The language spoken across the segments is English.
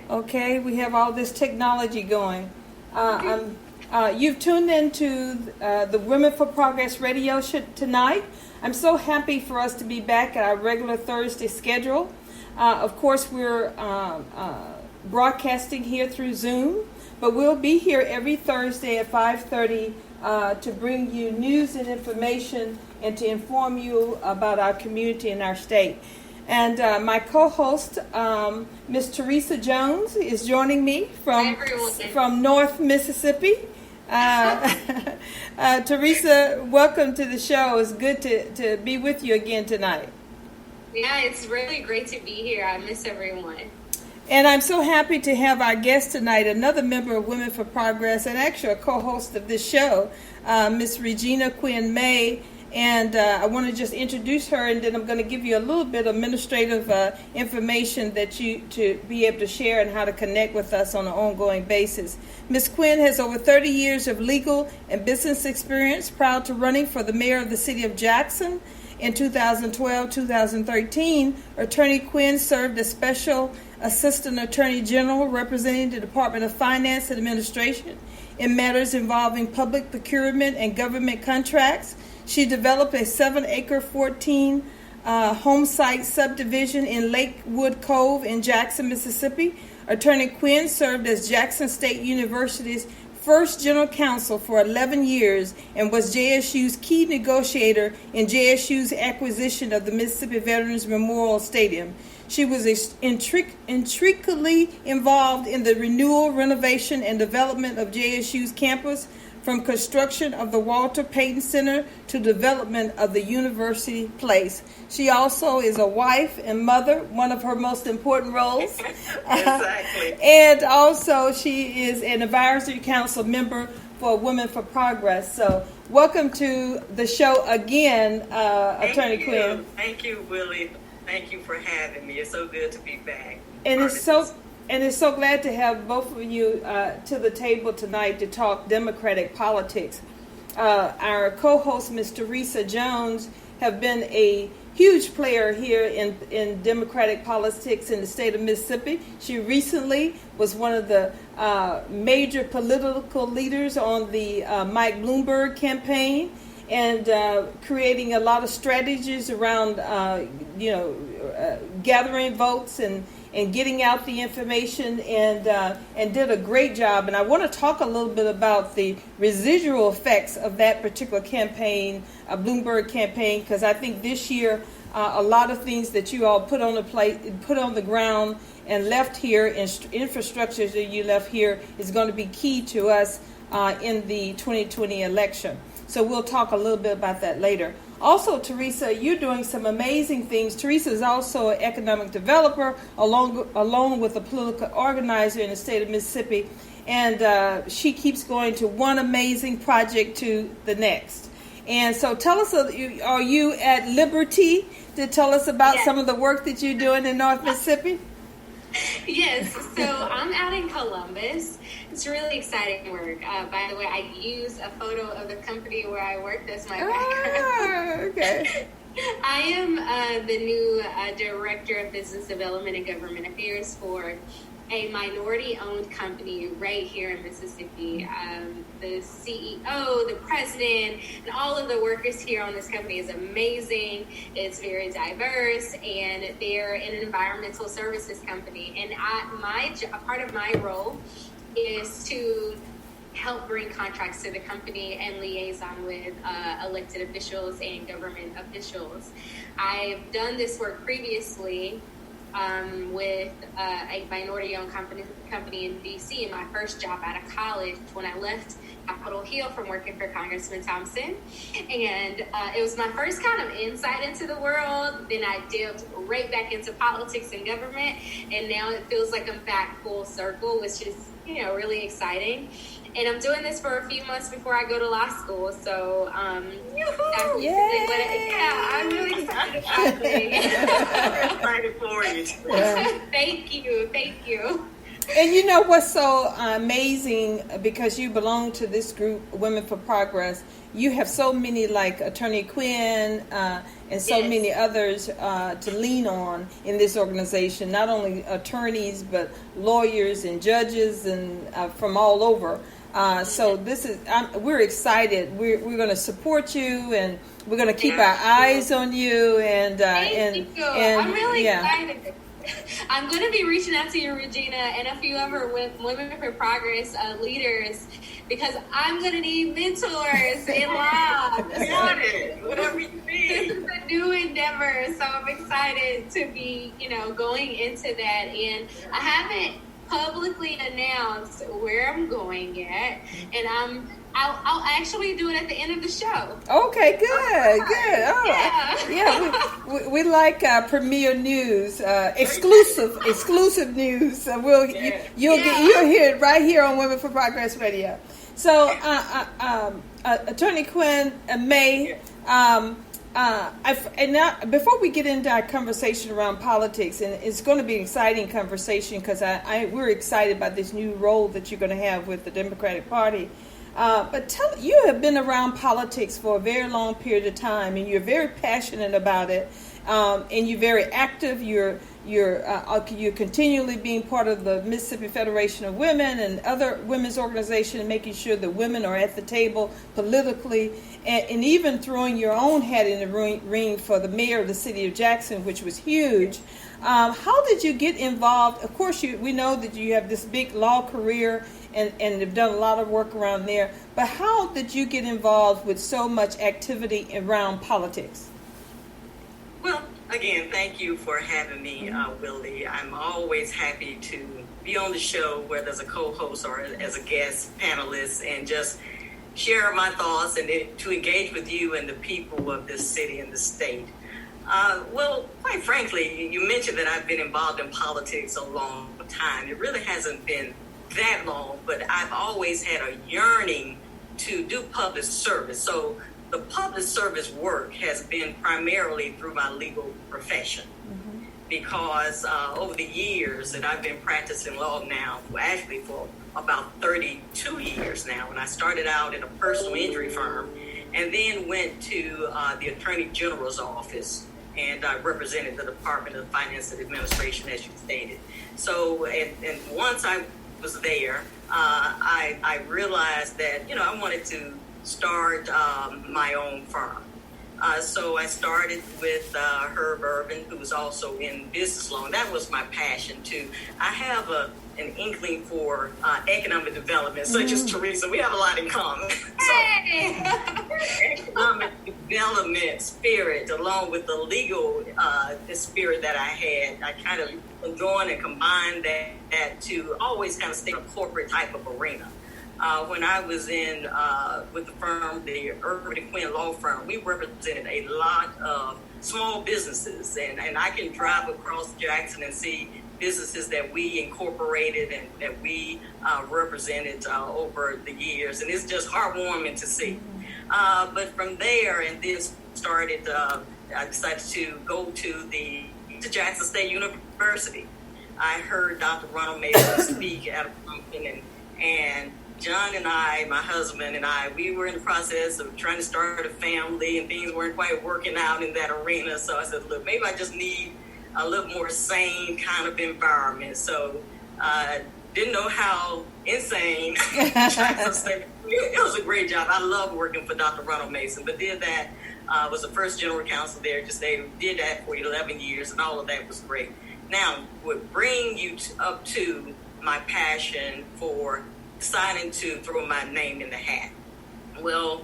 Okay, we have all this technology going. You've tuned into the Women for Progress radio show tonight. I'm so happy for us to be back at our regular Thursday schedule. Of course, we're broadcasting here through Zoom, but we'll be here every Thursday at 5:30 to bring you news and information and to inform you about our community and our state. And my co-host, Miss Teresa Jones, is joining me from North Mississippi. Teresa, welcome to the show. It's good to be with you again tonight. Yeah, it's really great to be here. I miss everyone. And I'm so happy to have our guest tonight, another member of Women for Progress and actually a co-host of this show, Miss Regina Quinn May. And I want to just introduce her, and then I'm going to give you a little bit of administrative information that you to be able to share and how to connect with us on an ongoing basis. Ms. Quinn has over 30 years of legal and business experience, proud to running for the mayor of the city of Jackson. In 2012-2013, Attorney Quinn served as Special Assistant Attorney General representing the Department of Finance and Administration in matters involving public procurement and government contracts. She developed a 7-acre, 14 home site subdivision in Lakewood Cove in Jackson, Mississippi. Attorney Quinn served as Jackson State University's first general counsel for 11 years and was JSU's key negotiator in JSU's acquisition of the Mississippi Veterans Memorial Stadium. She was intricately involved in the renewal, renovation, and development of JSU's campus, from construction of the Walter Payton Center to development of the University Place. She also is a wife and mother, one of her most important roles. Exactly. And also she is an advisory council member for Women for Progress. So welcome to the show again, Attorney Quinn. Thank you, Willie. Thank you for having me. It's so good to be back. And it's so glad to have both of you to the table tonight to talk Democratic politics. Our co-host, Ms. Teresa Jones, have been a huge player here in Democratic politics in the state of Mississippi. She recently was one of the major political leaders on the Mike Bloomberg campaign, and creating a lot of strategies around, gathering votes and getting out the information, and did a great job. And I want to talk a little bit about the residual effects of that particular campaign, Bloomberg campaign, because I think this year a lot of things that you all put on the ground and left here, infrastructure that you left here, is going to be key to us in the 2020 election. So we'll talk a little bit about that later. Also, Teresa, you're doing some amazing things. Teresa is also an economic developer, along with a political organizer in the state of Mississippi, and she keeps going to one amazing project to the next. And so tell us, are you at liberty to tell us about some of the work that you're doing in North Mississippi? Yes, so I'm out in Columbus. It's really exciting work. By the way, I use a photo of the company where I worked as my background. Okay. I am the new Director of Business Development and Government Affairs for a minority-owned company right here in Mississippi. The CEO, the president, and all of the workers here on this company is amazing. It's very diverse, and they're an environmental services company. And a part of my role is to help bring contracts to the company and liaison with elected officials and government officials. I've done this work previously with a minority-owned company in D.C. in my first job out of college when I left Capitol Hill from working for Congressman Thompson. And it was my first kind of insight into the world. Then I dipped right back into politics and government. And now it feels like I'm back full circle, which is, really exciting. And I'm doing this for a few months before I go to law school. So, I'm really excited about it. Excited for you. Thank you. And you know what's so amazing, because you belong to this group, Women for Progress, you have so many, like Attorney Quinn and so Yes. many others to lean on in this organization, not only attorneys, but lawyers and judges and from all over. So this is, we're excited. We're going to support you, and we're going to keep our eyes on you. And Thank you. I'm really yeah. excited. I'm going to be reaching out to you, Regina, and a few other Women for Progress leaders, because I'm going to need mentors in law. Got it. Whatever you This need. is a new endeavor, so I'm excited to be, going into that. And I haven't publicly announced where I'm going yet, and I'll actually do it at the end of the show. Okay, good. Oh, Yeah. yeah. We like premiere news, exclusive news. You'll hear it right here on Women for Progress Radio. So, Attorney Quinn, May. And now, before we get into our conversation around politics, and it's going to be an exciting conversation, because we're excited about this new role that you're going to have with the Democratic Party. But you have been around politics for a very long period of time, and you're very passionate about it, and you're very active. You're continually being part of the Mississippi Federation of Women and other women's organizations, making sure that women are at the table politically, and even throwing your own hat in the ring for the mayor of the city of Jackson, which was huge. How did you get involved? Of course, we know that you have this big law career and have done a lot of work around there. But how did you get involved with so much activity around politics? Well, again, thank you for having me, Willie. I'm always happy to be on the show, whether as a co-host or as a guest panelist, and just share my thoughts and to engage with you and the people of this city and the state. Well, quite frankly, you mentioned that I've been involved in politics a long time. It really hasn't been that long, but I've always had a yearning to do public service. So the public service work has been primarily through my legal profession, because over the years that I've been practicing law now, actually for about 32 years now, and I started out in a personal injury firm and then went to the Attorney General's office, and I represented the Department of Finance and Administration, as you stated. So, and once I was there, I realized that, I wanted to start my own firm. So I started with Herb Urban, who was also in business law, and that was my passion too. I have an inkling for economic development, such as Teresa. We have a lot in common. Hey! Economic development spirit, along with the legal spirit that I had, I kind of joined and combined that to always kind of stay in a corporate type of arena. When I was in with the firm, the Urban Quinn Law Firm, we represented a lot of small businesses, and I can drive across Jackson and see businesses that we incorporated and that we represented over the years, and it's just heartwarming to see. But from there, and then started, I decided to go to Jackson State University. I heard Dr. Ronald Mason speak at a function, and John and I, my husband and I, we were in the process of trying to start a family, and things weren't quite working out in that arena. So I said, look, maybe I just need a little more sane kind of environment. So didn't know how insane Jackson State. It was a great job. I love working for Dr. Ronald Mason, but did that, was the first general counsel there. Did that for 11 years, and all of that was great. Now, what bring you up to my passion for deciding to throw my name in the hat? Well,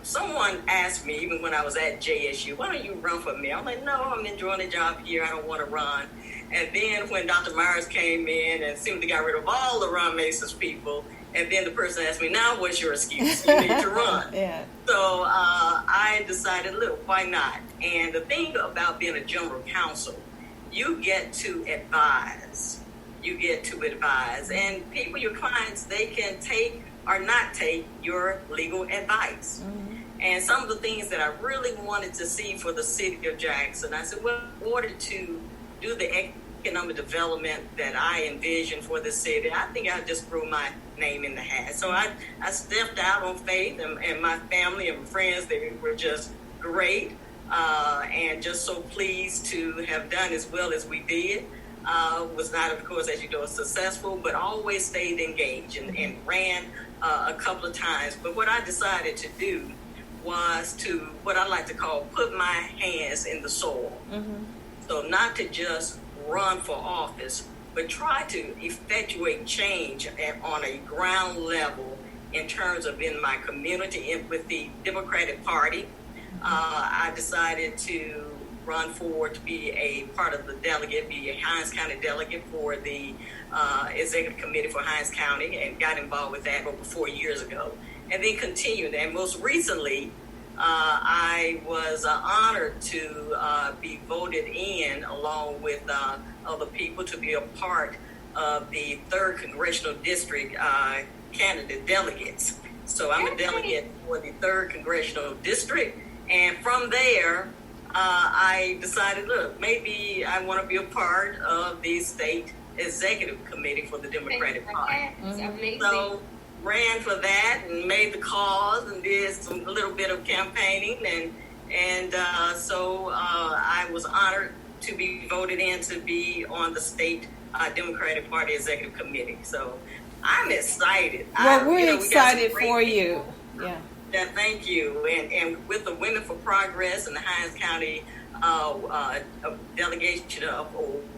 someone asked me, even when I was at JSU, why don't you run for mayor? I'm like, no, I'm enjoying the job here. I don't want to run. And then when Dr. Myers came in and seemed to get rid of all the Ron Mason's people, and then the person asked me, now what's your excuse? You need to run. Yeah. So I decided, look, why not? And the thing about being a general counsel, you get to advise. And people, your clients, they can take or not take your legal advice. And some of the things that I really wanted to see for the city of Jackson, I said, well, in order to do the economic development that I envisioned for the city, I think I just threw my name in the hat. So I stepped out on faith, and my family and friends, they were just great, and just so pleased to have done as well as we did. Was not, of course, as you know, successful, but always stayed engaged and ran a couple of times. But what I decided to do was to, what I like to call, put my hands in the soil. Mm-hmm. So not to just run for office, but try to effectuate change on a ground level in terms of in my community and with the Democratic Party. I decided to run forward to be a part of the delegate, be a Hinds County delegate for the Executive Committee for Hinds County, and got involved with that over 4 years ago. And then continued. And most recently, I was honored to be voted in along with other people to be a part of the 3rd Congressional District candidate delegates. So I'm a delegate for the 3rd Congressional District. And from there, I decided, look, maybe I want to be a part of the state executive committee for the Democratic Party. That's amazing. So ran for that and made the calls and did a little bit of campaigning, and so I was honored to be voted in to be on the state Democratic Party executive committee. So I'm excited. Well, we're excited for you. Yeah. Yeah, thank you. And with the Women for Progress and the Hinds County delegation of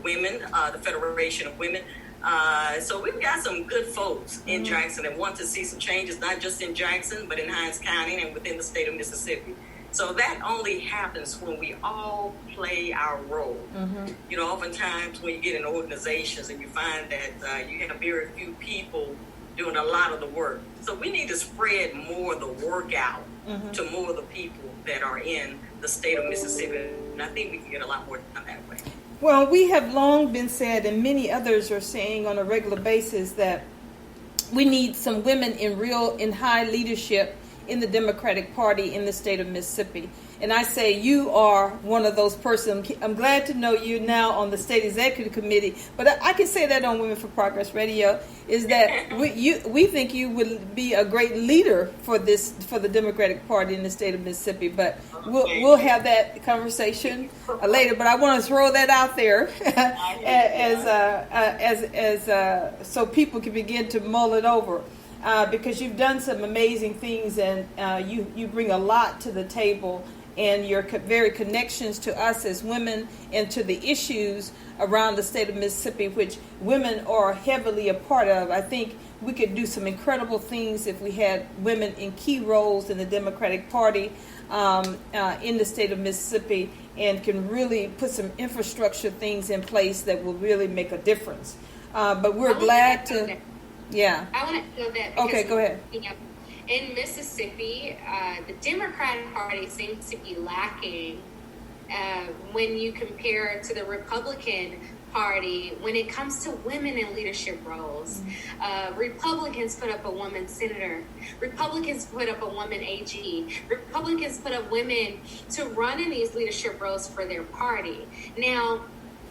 women, the Federation of Women. So we've got some good folks in Jackson that want to see some changes, not just in Jackson, but in Hinds County and within the state of Mississippi. So that only happens when we all play our role. Mm-hmm. You know, oftentimes when you get in organizations and you find that you have very few people doing a lot of the work. So we need to spread more of the work out to more of the people that are in the state of Mississippi. And I think we can get a lot more done that way. Well, we have long been said, and many others are saying on a regular basis, that we need some women in high leadership in the Democratic Party in the state of Mississippi. And I say you are one of those persons. I'm glad to know you now on the state executive committee. But I can say that on Women for Progress Radio, is that we think you would be a great leader for the Democratic Party in the state of Mississippi. But we'll have that conversation later. But I want to throw that out there as so people can begin to mull it over. Because you've done some amazing things, and you bring a lot to the table, and your very connections to us as women and to the issues around the state of Mississippi, which women are heavily a part of. I think we could do some incredible things if we had women in key roles in the Democratic Party in the state of Mississippi, and can really put some infrastructure things in place that will really make a difference. But we're glad to... Yeah. I want to know that. Okay, go ahead. In Mississippi, the Democratic Party seems to be lacking when you compare to the Republican Party when it comes to women in leadership roles. Republicans put up a woman senator. Republicans put up a woman AG. Republicans put up women to run in these leadership roles for their party. Now,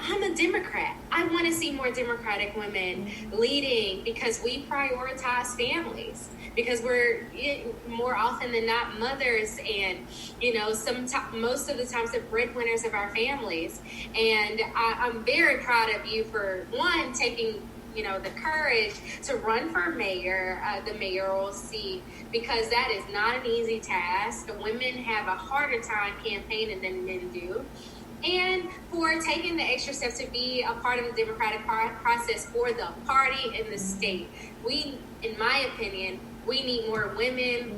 I'm a Democrat. I want to see more Democratic women leading because we prioritize families, because we're more often than not mothers, and most of the times the breadwinners of our families. And I'm very proud of you for one taking the courage to run for mayor, the mayoral seat, because that is not an easy task. Women have a harder time campaigning than men do. And for taking the extra steps to be a part of the democratic process for the party and the state. We, in my opinion, we need more women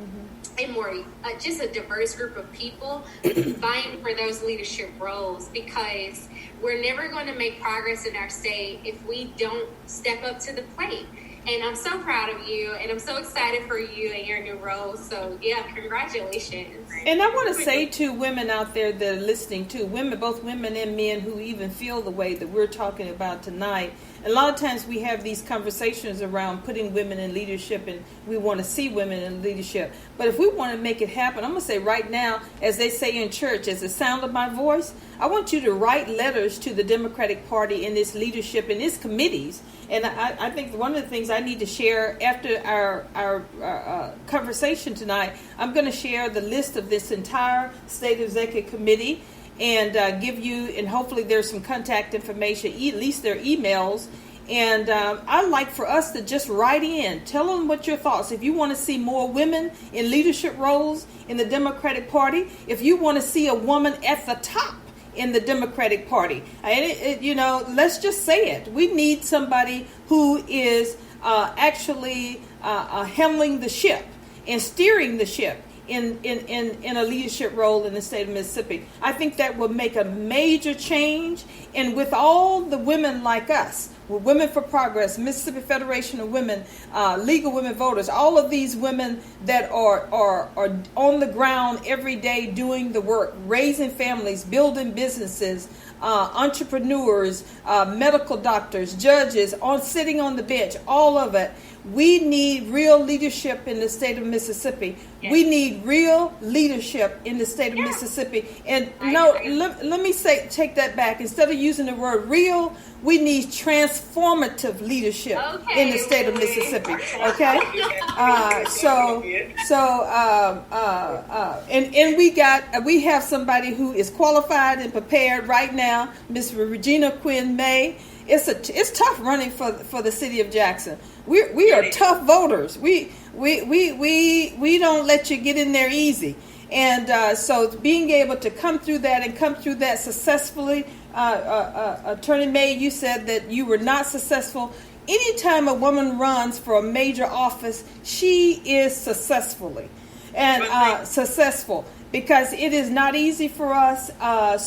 and more, just a diverse group of people vying for those leadership roles, because we're never going to make progress in our state if we don't step up to the plate. And I'm so proud of you, and I'm so excited for you and your new role. So, yeah, congratulations. And I want to say to women out there that are listening, too, both women and men who even feel the way that we're talking about tonight, a lot of times we have these conversations around putting women in leadership, and we want to see women in leadership. But if we want to make it happen, I'm going to say right now, as they say in church, as the sound of my voice, I want you to write letters to the Democratic Party in its leadership, in its committees. And I think one of the things I need to share after our conversation tonight, I'm going to share the list of this entire State Executive Committee and give you, and hopefully there's some contact information, at least their emails. And I'd like for us to just write in. Tell them what your thoughts. If you want to see more women in leadership roles in the Democratic Party, if you want to see a woman at the top in the Democratic Party, let's just say it. We need somebody who is actually handling the ship and steering the ship in a leadership role in the state of Mississippi. I think that will make a major change. And with all the women like us, with Women for Progress, Mississippi Federation of Women, League of Women Voters, all of these women that are on the ground every day doing the work, raising families, building businesses, entrepreneurs, medical doctors, judges, sitting on the bench, all of it. We need real leadership in the state of Mississippi. Yes. We need real leadership in the state of Mississippi. And let me take that back. Instead of using the word real, we need transformative leadership in the state of Mississippi. Okay? And we have somebody who is qualified and prepared right now, Ms. Regina Quinn May. It's tough running for the city of Jackson. We are tough voters. We don't let you get in there easy. And so being able to come through that successfully, Attorney May, you said that you were not successful. Anytime a woman runs for a major office, she is successful. Because it is not easy for us.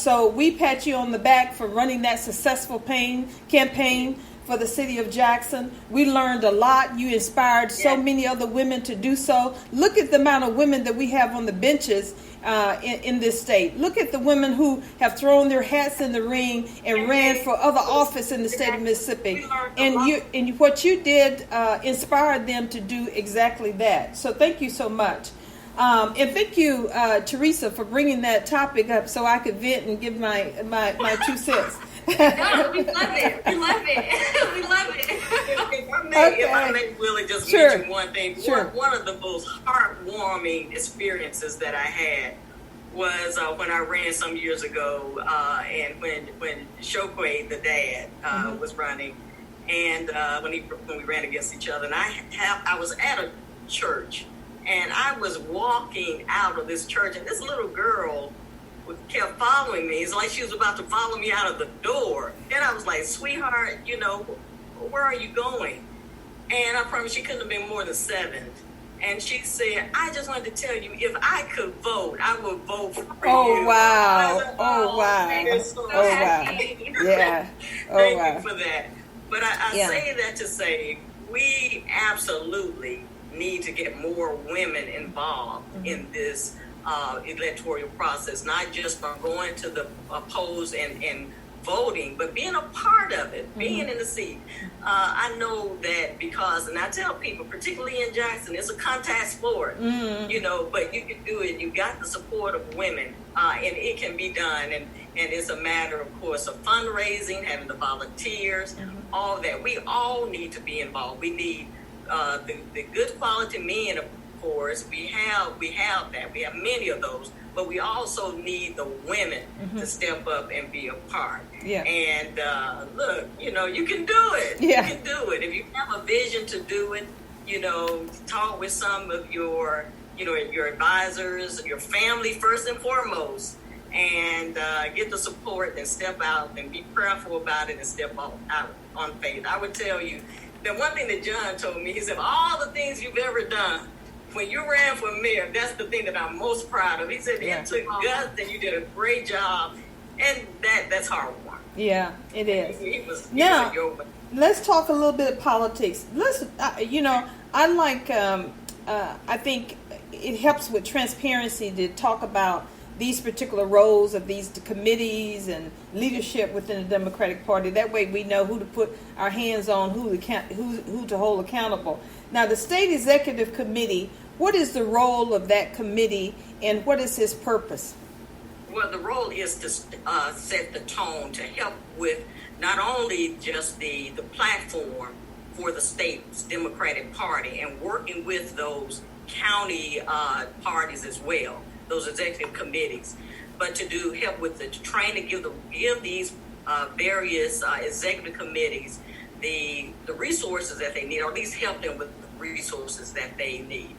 So we pat you on the back for running that successful campaign for the city of Jackson. We learned a lot. You inspired so many other women to do so. Look at the amount of women that we have on the benches in this state. Look at the women who have thrown their hats in the ring and ran for other office in the state of Mississippi. And what you did inspired them to do exactly that. So thank you so much. And thank you, Teresa, for bringing that topic up so I could vent and give my 2 cents. No, we love it. We love it. We love it. If I may really just mention one thing. Sure. One of the most heartwarming experiences that I had was when I ran some years ago, and when Chokwe, the dad, was running, and when we ran against each other, and I was at a church. And I was walking out of this church, and this little girl kept following me. It's like she was about to follow me out of the door. And I was like, sweetheart, where are you going? And I promise she couldn't have been more than 7. And she said, I just wanted to tell you, if I could vote, I would vote for you. Oh, wow. Said, wow. Yeah. Thank you for that. But I say that to say, we absolutely need to get more women involved in this electoral process, not just from going to the polls and voting, but being a part of it, being in the seat. I know that because, and I tell people, particularly in Jackson, it's a contact sport, but you can do it. You got the support of women, and it can be done. And it's a matter, of course, of fundraising, having the volunteers, all that. We all need to be involved. We need the good quality men, of course. We have that. We have many of those, but we also need the women to step up and be a part. Yeah. And look, you can do it. Yeah. You can do it if you have a vision to do it. Talk with some of your advisors, your family first and foremost, and get the support and step out and be prayerful about it and step out on faith. I would tell you. The one thing that John told me, he said, all the things you've ever done, when you ran for mayor, that's the thing that I'm most proud of. He said, it took guts and you did a great job. And that's hard work. Yeah, it is. Now, let's talk a little bit of politics. I like, I think it helps with transparency to talk about these particular roles of these committees and leadership within the Democratic Party. That way we know who to put our hands on, who to hold accountable. Now, the State Executive Committee, what is the role of that committee and what is its purpose? Well, the role is to set the tone, to help with not only just the platform for the state's Democratic Party and working with those county parties as well, those executive committees, but to help with the training, give these various executive committees the resources that they need, or at least help them with the resources that they need.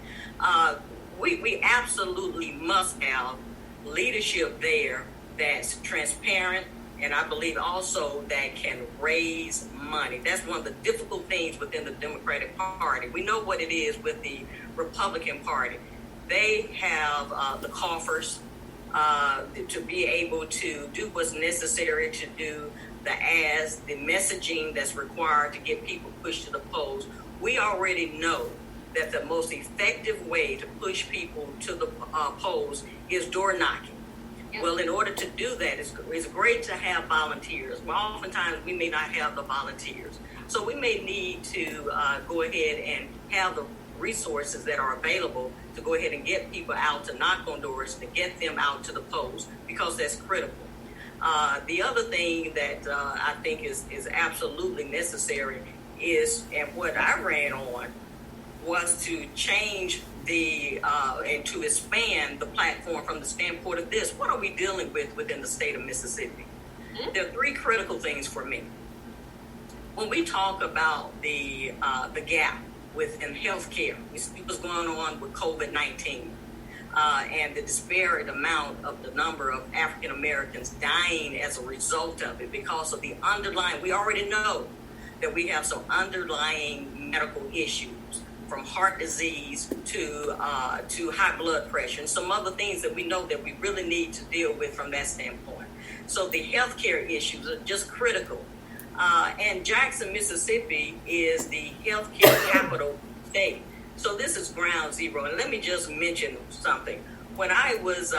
We absolutely must have leadership there that's transparent, and I believe also that can raise money. That's one of the difficult things within the Democratic Party. We know what it is with the Republican Party. They have the coffers to be able to do what's necessary to do the ads, the messaging that's required to get people pushed to the polls. We already know that the most effective way to push people to the polls is door knocking. Yep. Well, in order to do that, it's great to have volunteers. Well, oftentimes we may not have the volunteers. So we may need to go ahead and have the resources that are available to go ahead and get people out to knock on doors, to get them out to the polls, because that's critical. The other thing that I think is absolutely necessary is, and what I ran on, was to change and to expand the platform from the standpoint of this. What are we dealing with within the state of Mississippi? Mm-hmm. There are three critical things for me. When we talk about the gap within healthcare, we see what's going on with COVID-19 and the disparate amount of the number of African Americans dying as a result of it because of the underlying, we already know that we have some underlying medical issues, from heart disease to high blood pressure and some other things that we know that we really need to deal with from that standpoint. So the healthcare issues are just critical. And Jackson, Mississippi is the healthcare capital state. So this is ground zero. And let me just mention something. When I was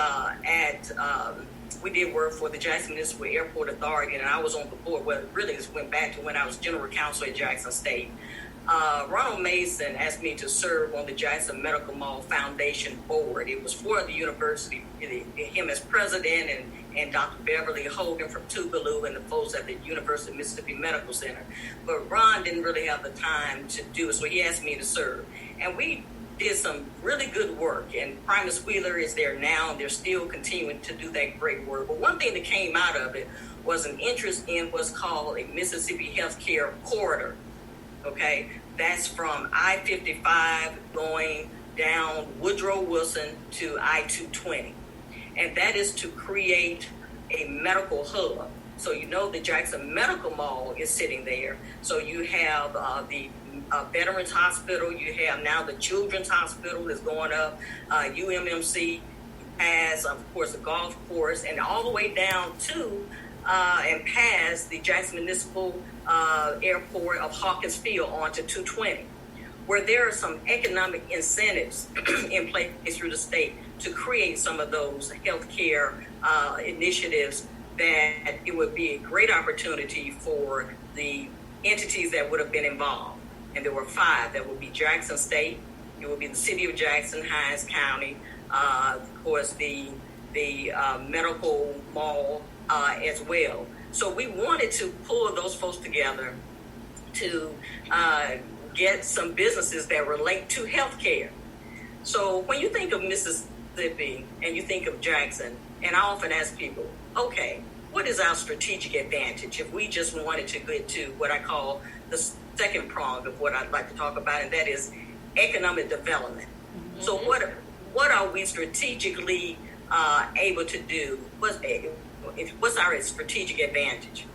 we did work for the Jackson Municipal Airport Authority, and I was on the board. Well, really this went back to when I was general counsel at Jackson State. Ronald Mason asked me to serve on the Jackson Medical Mall Foundation board. It was for the university, him as president, and Dr. Beverly Hogan from Tougaloo and the folks at the University of Mississippi Medical Center. But Ron didn't really have the time to do it, so he asked me to serve. And we did some really good work, and Primus Wheeler is there now, and they're still continuing to do that great work. But one thing that came out of it was an interest in what's called a Mississippi Healthcare Corridor. Okay, that's from I-55 going down Woodrow Wilson to I-220. And that is to create a medical hub. So you know the Jackson Medical Mall is sitting there. So you have the Veterans Hospital, you have now the Children's Hospital is going up, UMMC has, of course, the golf course, and all the way down to and past the Jackson Municipal Airport of Hawkins Field onto 220, where there are some economic incentives in place through the state to create some of those healthcare initiatives, that it would be a great opportunity for the entities that would have been involved. And there were 5. That would be Jackson State, it would be the City of Jackson, Hinds County, of course the medical mall as well. So we wanted to pull those folks together to get some businesses that relate to healthcare. So when you think of Mississippi and you think of Jackson, and I often ask people, okay, what is our strategic advantage if we just wanted to get to what I call the second prong of what I'd like to talk about, and that is economic development. Mm-hmm. So what are we strategically able to do? What's our strategic advantage?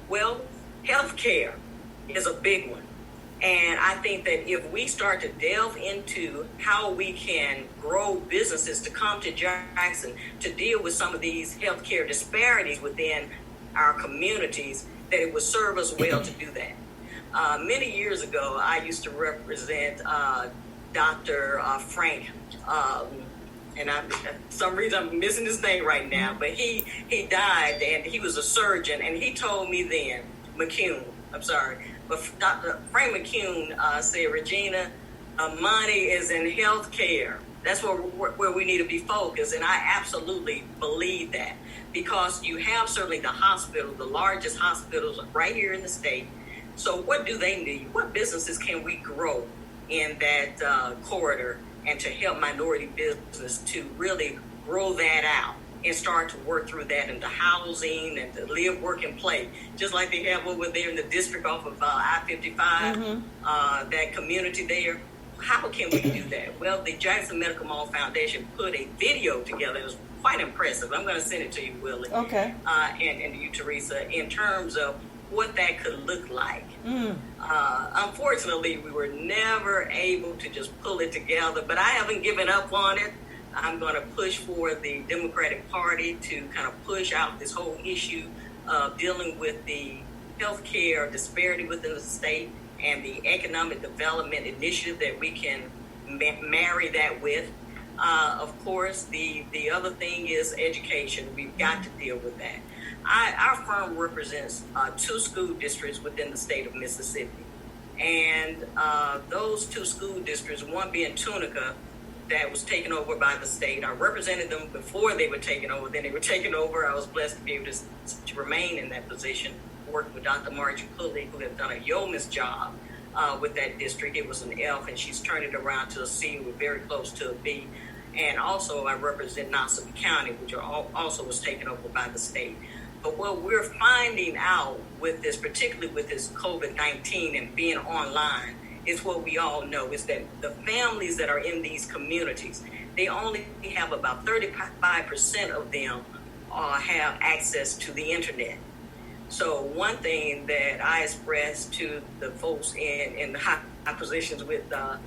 Well, healthcare is a big one. And I think that if we start to delve into how we can grow businesses to come to Jackson to deal with some of these healthcare disparities within our communities, that it would serve us well to do that. Many years ago, I used to represent Dr. Frank and for some reason I'm missing his name right now, but he died, and he was a surgeon, and he told me then, McCune, I'm sorry, but Dr. Frank McCune said, Regina, money is in health care. That's where we need to be focused, and I absolutely believe that, because you have certainly the hospital, the largest hospitals right here in the state. So what do they need? What businesses can we grow in that corridor, and to help minority business to really grow that out and start to work through that into housing and to live, work, and play, just like they have over there in the district off of I-55, that community there. How can we do that? Well, the Jackson Medical Mall Foundation put a video together. It was quite impressive. I'm going to send it to you, Willie. Okay. And you, Teresa, in terms of what that could look like. Unfortunately, we were never able to just pull it together, but I haven't given up on it. I'm going to push for the Democratic Party to kind of push out this whole issue of dealing with the healthcare disparity within the state and the economic development initiative that we can marry that with. Of course, the other thing is education. We've got to deal with that. Our firm represents 2 school districts within the state of Mississippi. And those 2 school districts, one being Tunica, that was taken over by the state. I represented them before they were taken over. Then they were taken over. I was blessed to be able to remain in that position, work with Dr. Margie Pulley, who has done a yeoman's job with that district. It was an F, and she's turned it around to a C. We're very close to a B. And also I represent Nassau County, which also was taken over by the state. But what we're finding out with this, particularly with this COVID-19 and being online, is what we all know, is that the families that are in these communities, they only have about 35% of them have access to the internet. So one thing that I expressed to the folks in high positions with the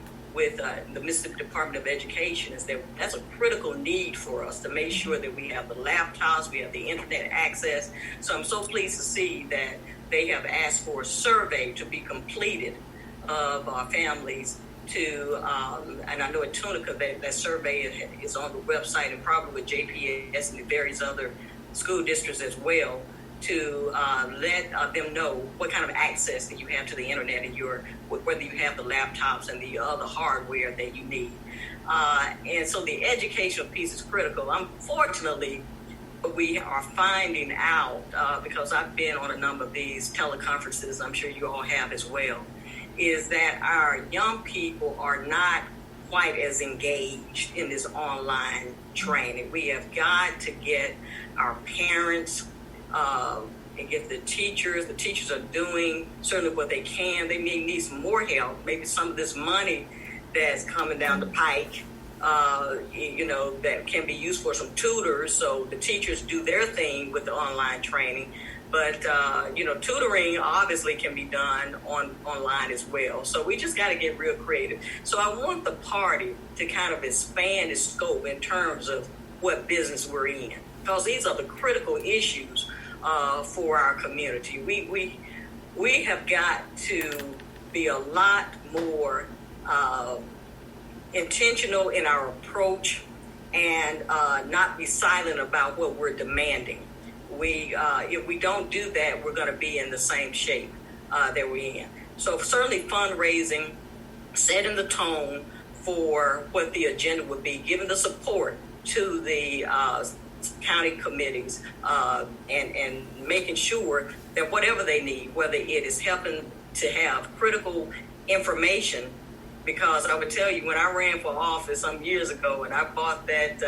Mississippi Department of Education is that that's a critical need for us to make sure that we have the laptops, we have the internet access. So I'm so pleased to see that they have asked for a survey to be completed of our families to, and I know at Tunica that survey is on the website, and probably with JPS and the various other school districts as well, to let them know what kind of access that you have to the internet and whether you have the laptops and the other hardware that you need. And so the educational piece is critical. Unfortunately, we are finding out, because I've been on a number of these teleconferences, I'm sure you all have as well, is that our young people are not quite as engaged in this online training. We have got to get our parents and get the teachers. The teachers are doing certainly what they can. They may need some more help. Maybe some of this money that's coming down the pike, that can be used for some tutors, so the teachers do their thing with the online training. But, tutoring obviously can be done online as well. So we just got to get real creative. So I want the party to kind of expand its scope in terms of what business we're in, because these are the critical issues for our community. We have got to be a lot more intentional in our approach and not be silent about what we're demanding. If we don't do that, we're going to be in the same shape that we're in. So certainly fundraising, setting the tone for what the agenda would be, giving the support to the county committees, and making sure that whatever they need, whether it is helping to have critical information, because I would tell you, when I ran for office some years ago and I bought that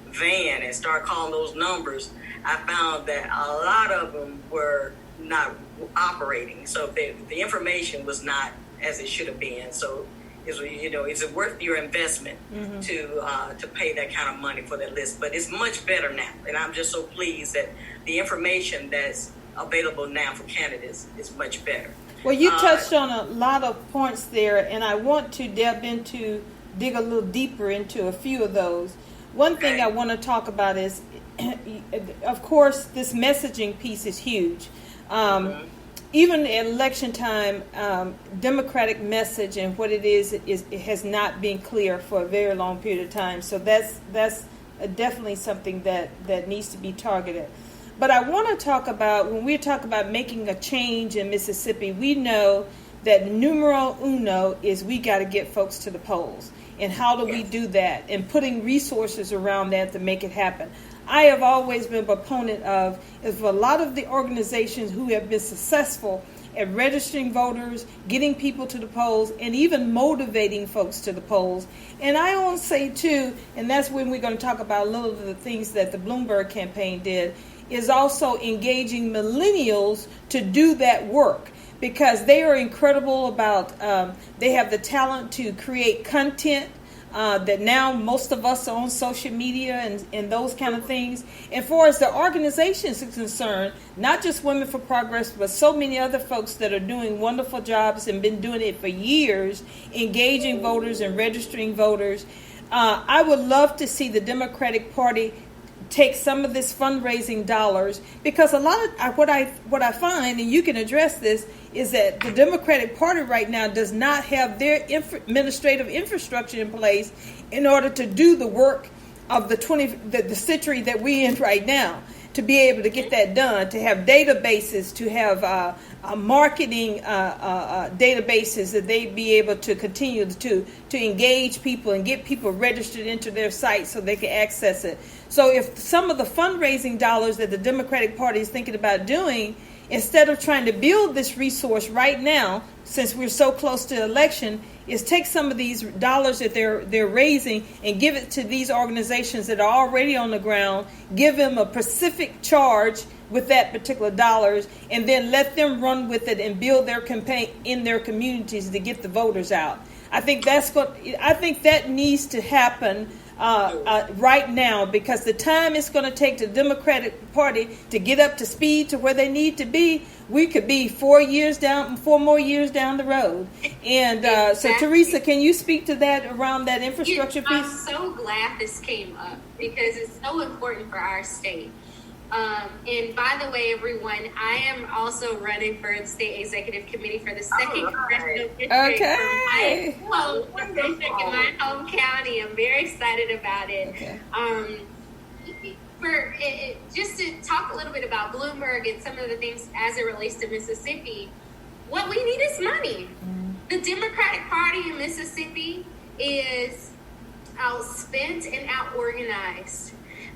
van and started calling those numbers, I found that a lot of them were not operating. So the information was not as it should have been. So is it worth your investment to pay that kind of money for that list? But it's much better now, and I'm just so pleased that the information that's available now for candidates is much better. Well, you touched on a lot of points there, and I want to dig a little deeper into a few of those. One thing I want to talk about is, of course, this messaging piece is huge. even at election time, Democratic message and what it is it has not been clear for a very long period of time. So that's definitely something that needs to be targeted. But I want to talk about, when we talk about making a change in Mississippi, we know that numero uno is we got to get folks to the polls. And how do we do that? And putting resources around that to make it happen. I have always been a proponent of a lot of the organizations who have been successful at registering voters, getting people to the polls, and even motivating folks to the polls. And I want to say, too, and that's when we're going to talk about a little of the things that the Bloomberg campaign did, is also engaging millennials to do that work. Because they are incredible about, they have the talent to create content that now most of us are on social media and those kind of things. And far as the organizations are concerned, not just Women for Progress, but so many other folks that are doing wonderful jobs and been doing it for years, engaging voters and registering voters. I would love to see the Democratic Party take some of this fundraising dollars, because a lot of what I find, and you can address this, is that the Democratic Party right now does not have their administrative infrastructure in place in order to do the work of the century that we're in right now, to be able to get that done, to have databases, to have marketing databases that they be able to continue to engage people and get people registered into their site so they can access it. So if some of the fundraising dollars that the Democratic Party is thinking about doing, instead of trying to build this resource right now, since we're so close to election, is take some of these dollars that they're raising and give it to these organizations that are already on the ground, give them a specific charge with that particular dollars, and then let them run with it and build their campaign in their communities to get the voters out. I think that needs to happen right now, because the time it's going to take the Democratic Party to get up to speed to where they need to be, we could be 4 more years down the road. And exactly. So Teresa, can you speak to that around that infrastructure piece? I'm so glad this came up, because it's so important for our state. And by the way, everyone, I am also running for the state executive committee for the second congressional district okay. in my home county. I'm very excited about it. Okay. Just to talk a little bit about Bloomberg and some of the things as it relates to Mississippi, what we need is money. Mm-hmm. The Democratic Party in Mississippi is outspent and outorganized.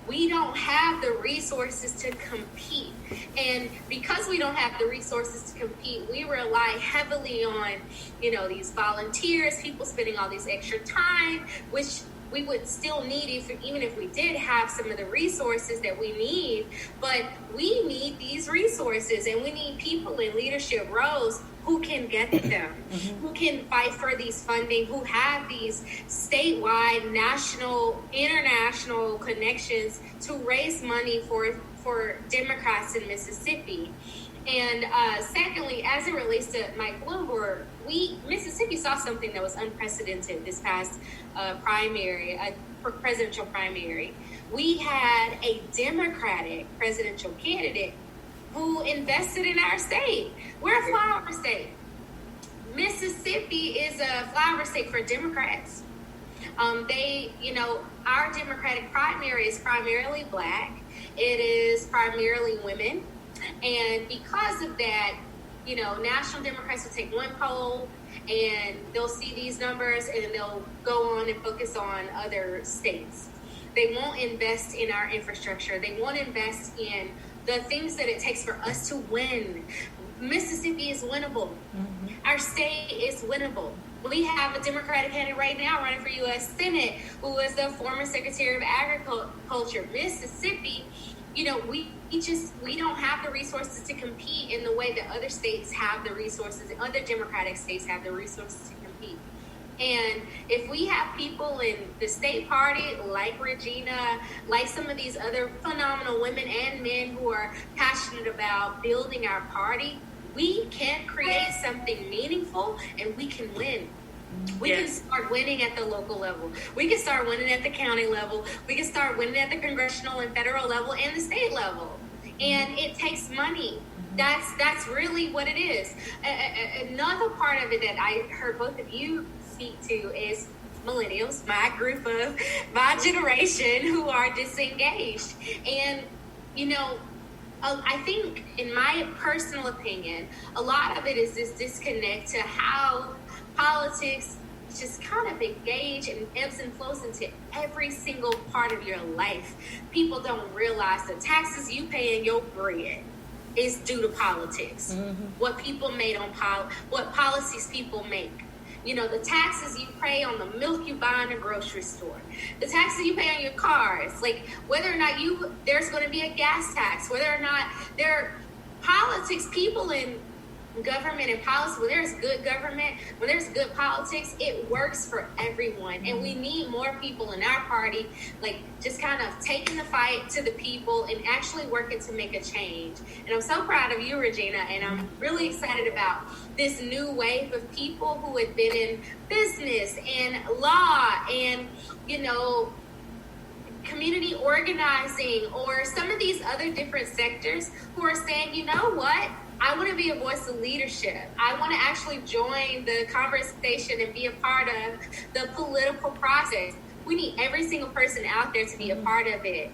We don't have the resources to compete. And because we don't have the resources to compete, we rely heavily on, these volunteers, people spending all this extra time, which we would still need even if we did have some of the resources that we need. But we need these resources, and we need people in leadership roles who can get them, who can fight for these funding, who have these statewide, national, international connections to raise money for Democrats in Mississippi. And secondly, as it relates to Mike Bloomberg, Mississippi saw something that was unprecedented this past presidential primary. We had a Democratic presidential candidate who invested in our state. We're a flower state. Mississippi is a flower state for Democrats. Our Democratic primary is primarily Black. It is primarily women. And because of that, National Democrats will take one poll and they'll see these numbers and then they'll go on and focus on other states. They won't invest in our infrastructure. They won't invest in the things that it takes for us to win. Mississippi is winnable. Mm-hmm. Our state is winnable. We have a Democratic candidate right now running for U.S. Senate who is the former Secretary of Agriculture. Mississippi, we don't have the resources to compete in the way that other states have the resources, other Democratic states have the resources to compete. And if we have people in the state party like Regina, like some of these other phenomenal women and men who are passionate about building our party, we can create something meaningful and we can win. We can start winning at the local level. We can start winning at the county level. We can start winning at the congressional and federal level and the state level. And it takes money. That's really what it is. Another part of it that I heard both of you speak to is millennials, my group of my generation who are disengaged. And, I think, in my personal opinion, a lot of it is this disconnect to how politics just kind of engage and ebbs and flows into every single part of your life. People don't realize the taxes you pay in your bread is due to politics. What people made on what policies people make. The taxes you pay on the milk you buy in a grocery store, the taxes you pay on your cars, like whether or not there's going to be a gas tax, whether or not there are politics, people in government and policy, when there's good government, when there's good politics, it works for everyone. And we need more people in our party, like just kind of taking the fight to the people and actually working to make a change. And I'm so proud of you, Regina, and I'm really excited about this new wave of people who had been in business and law and, community organizing or some of these other different sectors who are saying, you know what? I want to be a voice of leadership. I want to actually join the conversation and be a part of the political process. We need every single person out there to be a part of it,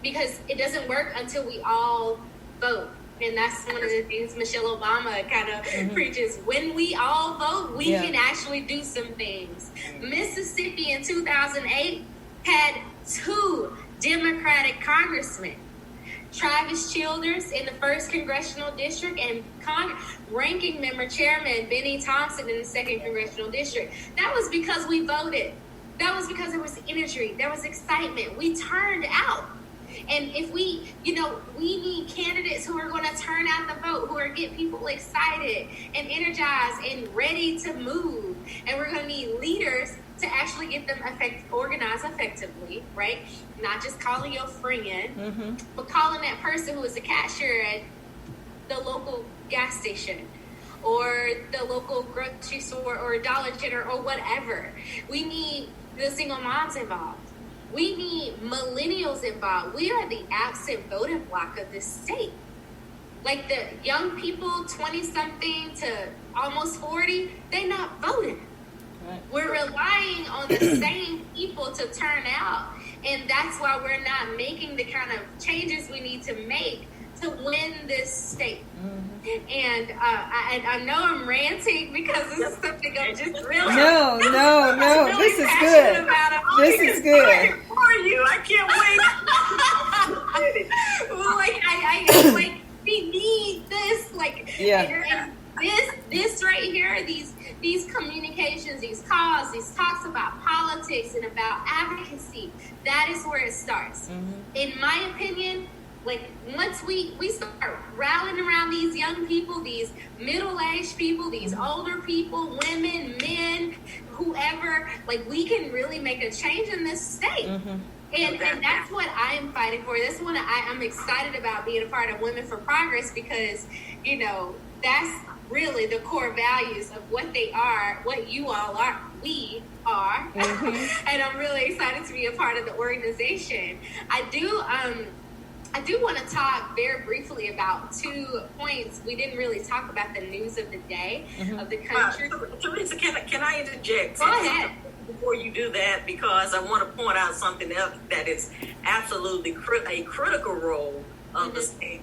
because it doesn't work until we all vote. And that's one of the things Michelle Obama kind of preaches. When we all vote, we can actually do some things. Mississippi in 2008 had 2 Democratic congressmen. Travis Childers in the 1st Congressional District and ranking member chairman Benny Thompson in the 2nd Congressional District. That was because we voted. That was because there was energy. There was excitement. We turned out. And if we need candidates who are going to turn out the vote, who are get people excited and energized and ready to move. And we're going to need leaders to actually get them organized effectively, right? Not just calling your friend, but calling that person who is a cashier at the local gas station or the local grocery store or Dollar General or whatever. We need the single moms involved. We need millennials involved. We are the absent voting bloc of this state. Like the young people, 20-something to almost 40, they're not voting. Right. We're relying on the same people to turn out, and that's why we're not making the kind of changes we need to make to win this state. And I know I'm ranting because this is something I'm just really no. Really this is good. This is good for you. I can't wait. like we need this. And this right here. These communications, these calls, these talks about politics and about advocacy. That is where it starts. In my opinion. Once we start rallying around these young people, these middle-aged people, these older people, women, men, whoever, we can really make a change in this state. And that's what I am fighting for. That's what I'm excited about being a part of Women for Progress because, that's really the core values of what they are, what you all are, we are. And I'm really excited to be a part of the organization. I do want to talk very briefly about 2 points. We didn't really talk about the news of the day of the country. Teresa, can I interject? Go ahead. Before you do that, because I want to point out something else that is absolutely a critical role of the state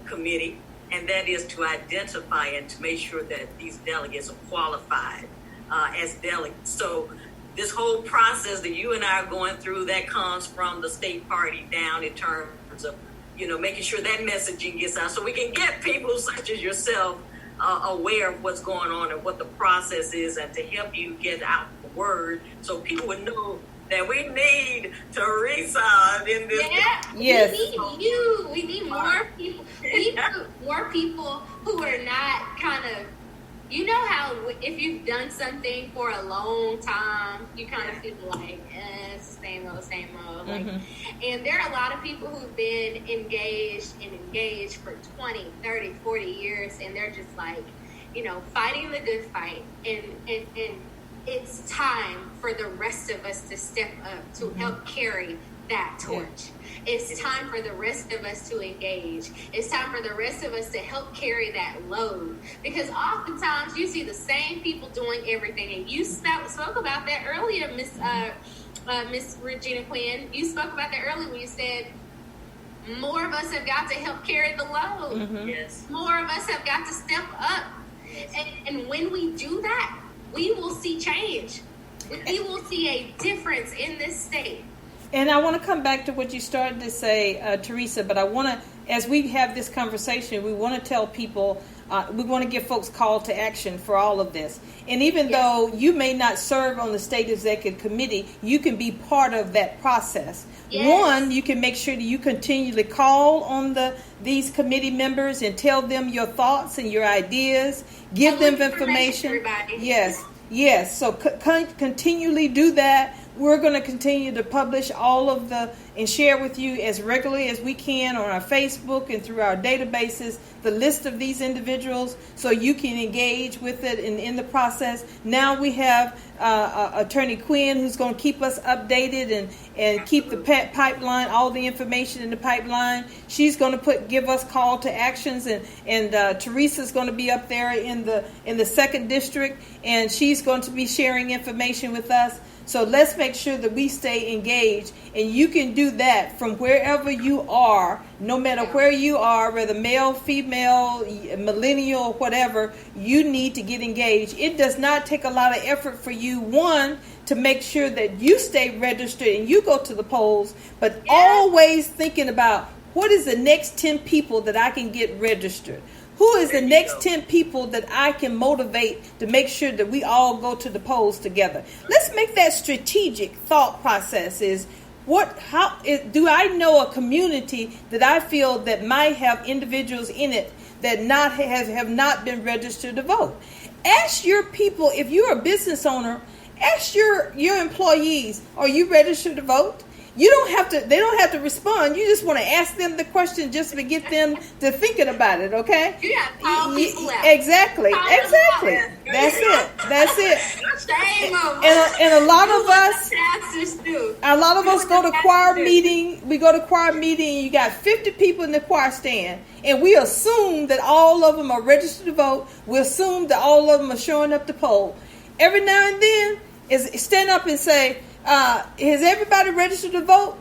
committee, and that is to identify and to make sure that these delegates are qualified as delegates. So this whole process that you and I are going through, that comes from the state party down in terms of, making sure that messaging gets out so we can get people such as yourself aware of what's going on and what the process is, and to help you get out the word so people would know that we need Teresa in this. Yeah, yes. We need you. We need more people. We need more people who are not kind of, how if you've done something for a long time, you kind of feel like, it's the same old. And there are a lot of people who've been engaged for 20, 30, 40 years, and they're just fighting the good fight. And it's time for the rest of us to step up to help carry that torch. It's time for the rest of us to engage. It's time for the rest of us to help carry that load. Because oftentimes you see the same people doing everything. And you spoke about that earlier, Miss Regina Quinn. You spoke about that earlier when you said more of us have got to help carry the load. Mm-hmm. Yes. More of us have got to step up. And when we do that, we will see change. We will see a difference in this state. And I want to come back to what you started to say, Teresa, but I want to, as we have this conversation, we want to tell people, we want to give folks call to action for all of this. And even though you may not serve on the state executive committee, you can be part of that process. Yes. One, you can make sure that you continually call on these committee members and tell them your thoughts and your ideas, give them information. Everybody. Yes. So continually do that. We're going to continue to publish all of and share with you as regularly as we can on our Facebook and through our databases the list of these individuals so you can engage with it in the process. Now we have Attorney Quinn who's going to keep us updated and keep the pipeline, all the information in the pipeline. She's going to give us call to actions, and Teresa's going to be up there in the second district, and she's going to be sharing information with us. So let's make sure that we stay engaged, and you can do that from wherever you are, no matter where you are, whether male, female, millennial, whatever, you need to get engaged. It does not take a lot of effort for you, one, to make sure that you stay registered and you go to the polls, but always thinking about what is the next 10 people that I can get registered. Who is the next 10 people that I can motivate to make sure that we all go to the polls together? Let's make that strategic thought process do I know a community that I feel that might have individuals in it that have not been registered to vote? Ask your people, if you're a business owner, ask your employees, are you registered to vote? They don't have to respond. You just want to ask them the question just to get them to thinking about it, okay? Yeah, call people out. Exactly. That's it. Shame on And a lot of us, pastors do. a lot of us go to choir meeting. We go to choir meeting, and you got 50 people in the choir stand, and we assume that all of them are registered to vote. We assume that all of them are showing up to poll. Every now and then, stand up and say, has everybody registered to vote?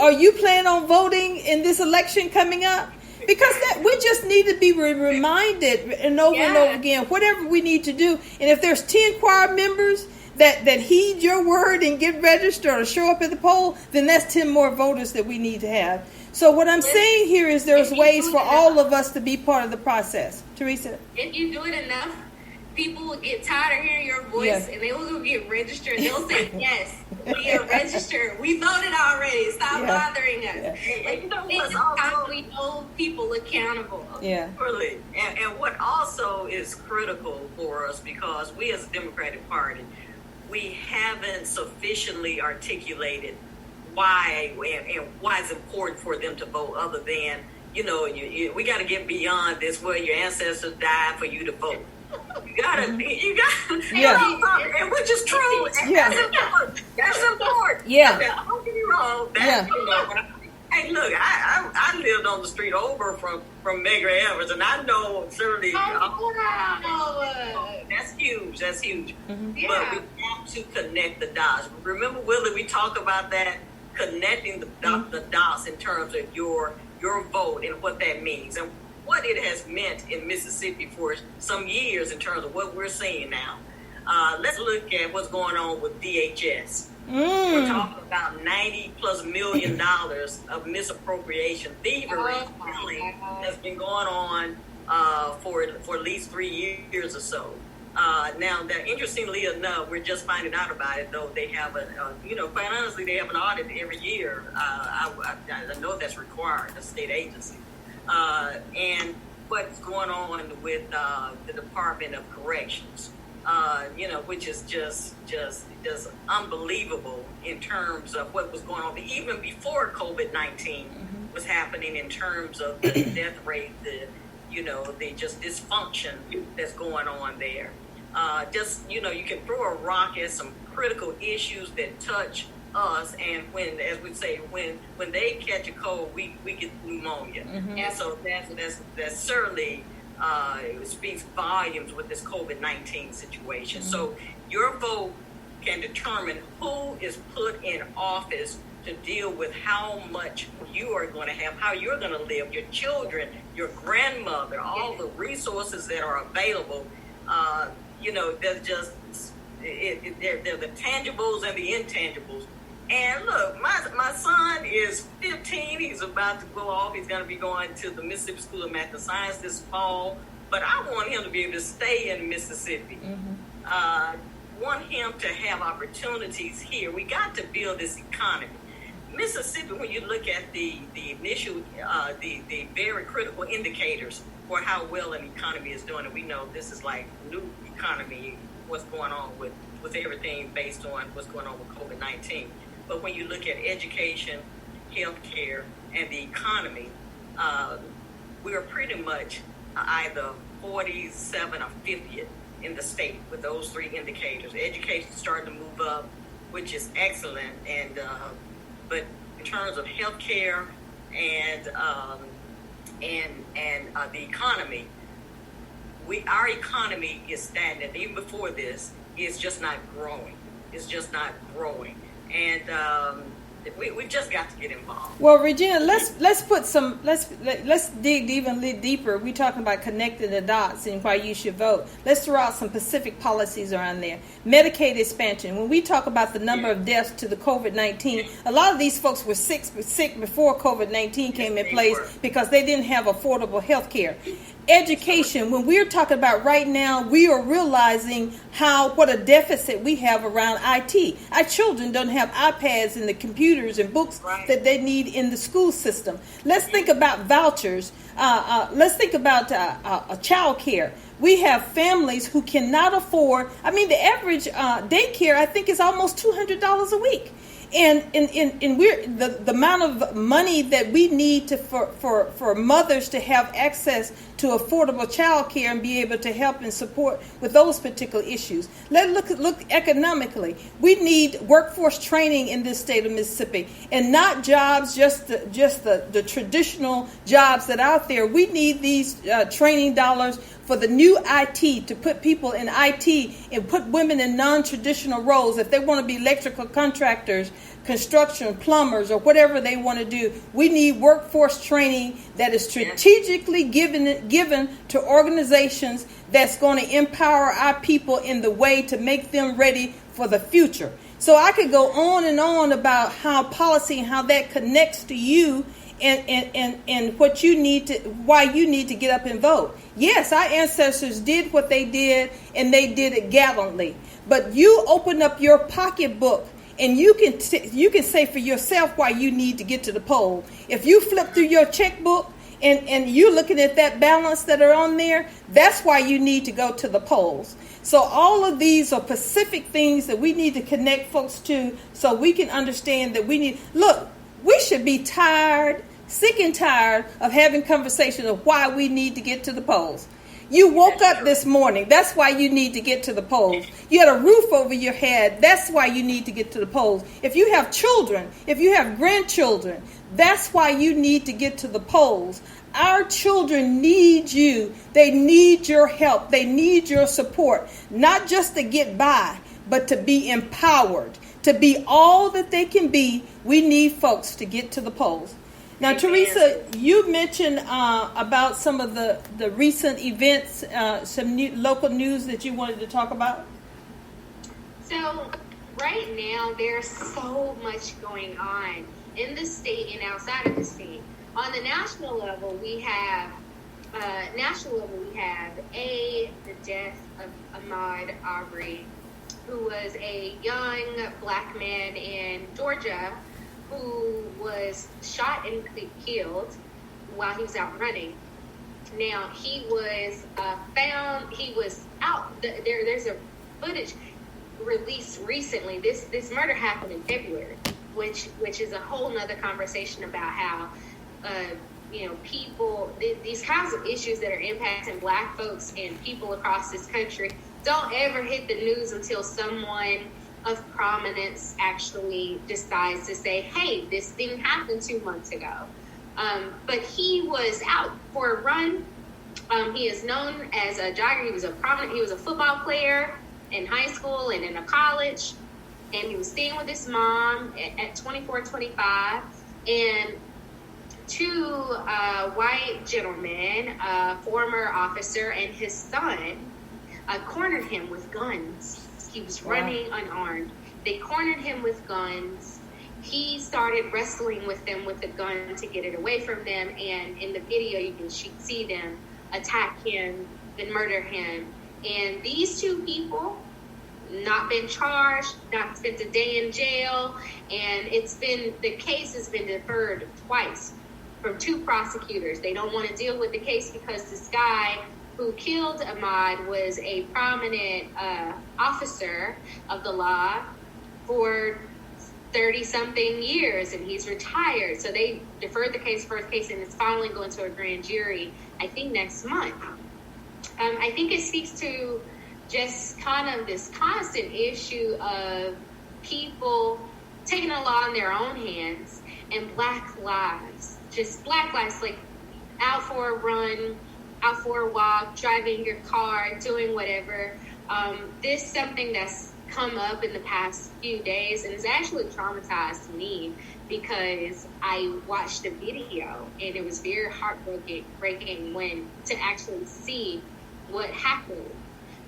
Are you planning on voting in this election coming up? Because we just need to be reminded and over again, whatever we need to do. And if there's 10 choir members that heed your word and get registered or show up at the poll, then that's 10 more voters that we need to have. So what I'm saying here is there's ways for all of us to be part of the process. Teresa? If you do it enough, people will get tired of hearing your voice, and they will go get registered. They'll say, yes, we are registered. We voted already. Stop bothering us. And This is how we hold people accountable. Yeah. Really. And what also is critical for us, because we as a Democratic Party, we haven't sufficiently articulated why and why it's important for them to vote, other than, we got to get beyond this where your ancestors died for you to vote. You gotta, and which is true. Yeah. That's important. Yeah. Don't get me wrong. Hey, look, I lived on the street over from Medgar Evers, and I know certainly. That's huge. Mm-hmm. Yeah. But we have to connect the dots. Remember, Willie, we talk about that, connecting the dots in terms of your vote and what that means and what it has meant in Mississippi for some years in terms of what we're seeing now. Let's look at what's going on with DHS. We're talking about $90+ million of misappropriation, thievery, stealing has been going on for at least 3 years or so. Now, interestingly enough, we're just finding out about it, though they have quite honestly, they have an audit every year. I know that's required, a state agency. And what's going on with the Department of Corrections, which is just unbelievable in terms of what was going on even before COVID-19 was happening, in terms of the death rate, the just dysfunction that's going on there. You can throw a rock at some critical issues that touch us, and when, as we say, when they catch a cold, we get pneumonia. Mm-hmm. And so that's certainly it speaks volumes with this COVID-19 situation. Mm-hmm. So your vote can determine who is put in office to deal with how much you are going to have, how you're going to live, your children, your grandmother, all the resources that are available. They're just, they're the tangibles and the intangibles. And look, my son is 15. He's about to go off. He's going to be going to the Mississippi School of Math and Science this fall. But I want him to be able to stay in Mississippi. Mm-hmm. Want him to have opportunities here. We got to build this economy. Mississippi, when you look at the initial, the very critical indicators for how well an economy is doing, and we know this is like new economy, what's going on with everything based on what's going on with COVID-19. But when you look at education, healthcare, and the economy, we are pretty much either 47 or 50th in the state with those three indicators. Education is starting to move up, which is excellent, and but in terms of healthcare and the economy, our economy is stagnant. Even before this, it's just not growing. It's just not growing, and we just got to get involved. Well, Regina, let's dig even a little deeper. We're talking about connecting the dots and why you should vote. Let's throw out some specific policies around there. Medicaid expansion. When we talk about the number of deaths to the COVID-19, a lot of these folks were sick before COVID-19 came in place because they didn't have affordable health care. Education, when we're talking about right now, we are realizing what a deficit we have around IT. Our children don't have iPads and the computers and books that they need in the school system. Let's think about vouchers. Let's think about child care. We have families who cannot afford, the average daycare, I think, is almost $200 a week. And we're the amount of money that we need for mothers to have access to affordable child care and be able to help and support with those particular issues. Let's look economically. We need workforce training in this state of Mississippi, and not jobs just the traditional jobs that are out there. We need these training dollars for the new IT, to put people in IT and put women in non-traditional roles. If they want to be electrical contractors, construction, plumbers, or whatever they want to do, we need workforce training that is strategically given to organizations that's going to empower our people in the way to make them ready for the future. So I could go on and on about how policy and how that connects to you and what you need to, why you need to get up and vote. Yes, our ancestors did what they did, and they did it gallantly. But you open up your pocketbook, and you can say for yourself why you need to get to the poll. If you flip through your checkbook and you're looking at that balance that are on there, that's why you need to go to the polls. So all of these are specific things that we need to connect folks to, so we can understand that we should be sick and tired of having conversations of why we need to get to the polls. You woke up this morning. That's why you need to get to the polls. You had a roof over your head. That's why you need to get to the polls. If you have children, if you have grandchildren, that's why you need to get to the polls. Our children need you. They need your help. They need your support, not just to get by, but to be empowered, to be all that they can be. We need folks to get to the polls. Now, Teresa, you mentioned about some of the recent events, some local news that you wanted to talk about. So right now, there's so much going on in the state and outside of the state. On the national level, we have the death of Ahmaud Arbery, who was a young black man in Georgia who was shot and killed while he was out running. Now, he was found, he was out, there's a footage released recently. This murder happened in February, which is a whole nother conversation about how, people, these kinds of issues that are impacting black folks and people across this country don't ever hit the news until someone of prominence actually decides to say, hey, this thing happened 2 months ago. But he was out for a run. He is known as a jogger. He was a football player in high school and in a college. And he was staying with his mom at 24, 25. And two white gentlemen, a former officer and his son, cornered him with guns. He was running unarmed. They cornered him with guns. He started wrestling with them with the gun to get it away from them. And in the video, you can see them attack him, then murder him. And these two people, not been charged, not spent a day in jail, and the case has been deferred twice from two prosecutors. They don't want to deal with the case because this guy who killed Ahmaud was a prominent officer of the law for 30-something years, and he's retired. So they deferred the first case, and it's finally going to a grand jury, I think, next month. I think it speaks to just kind of this constant issue of people taking the law in their own hands, and Black lives, like out for a run, out for a walk, driving your car, doing whatever. This is something that's come up in the past few days, and it's actually traumatized me because I watched the video, and it was very heartbreaking when to actually see what happened.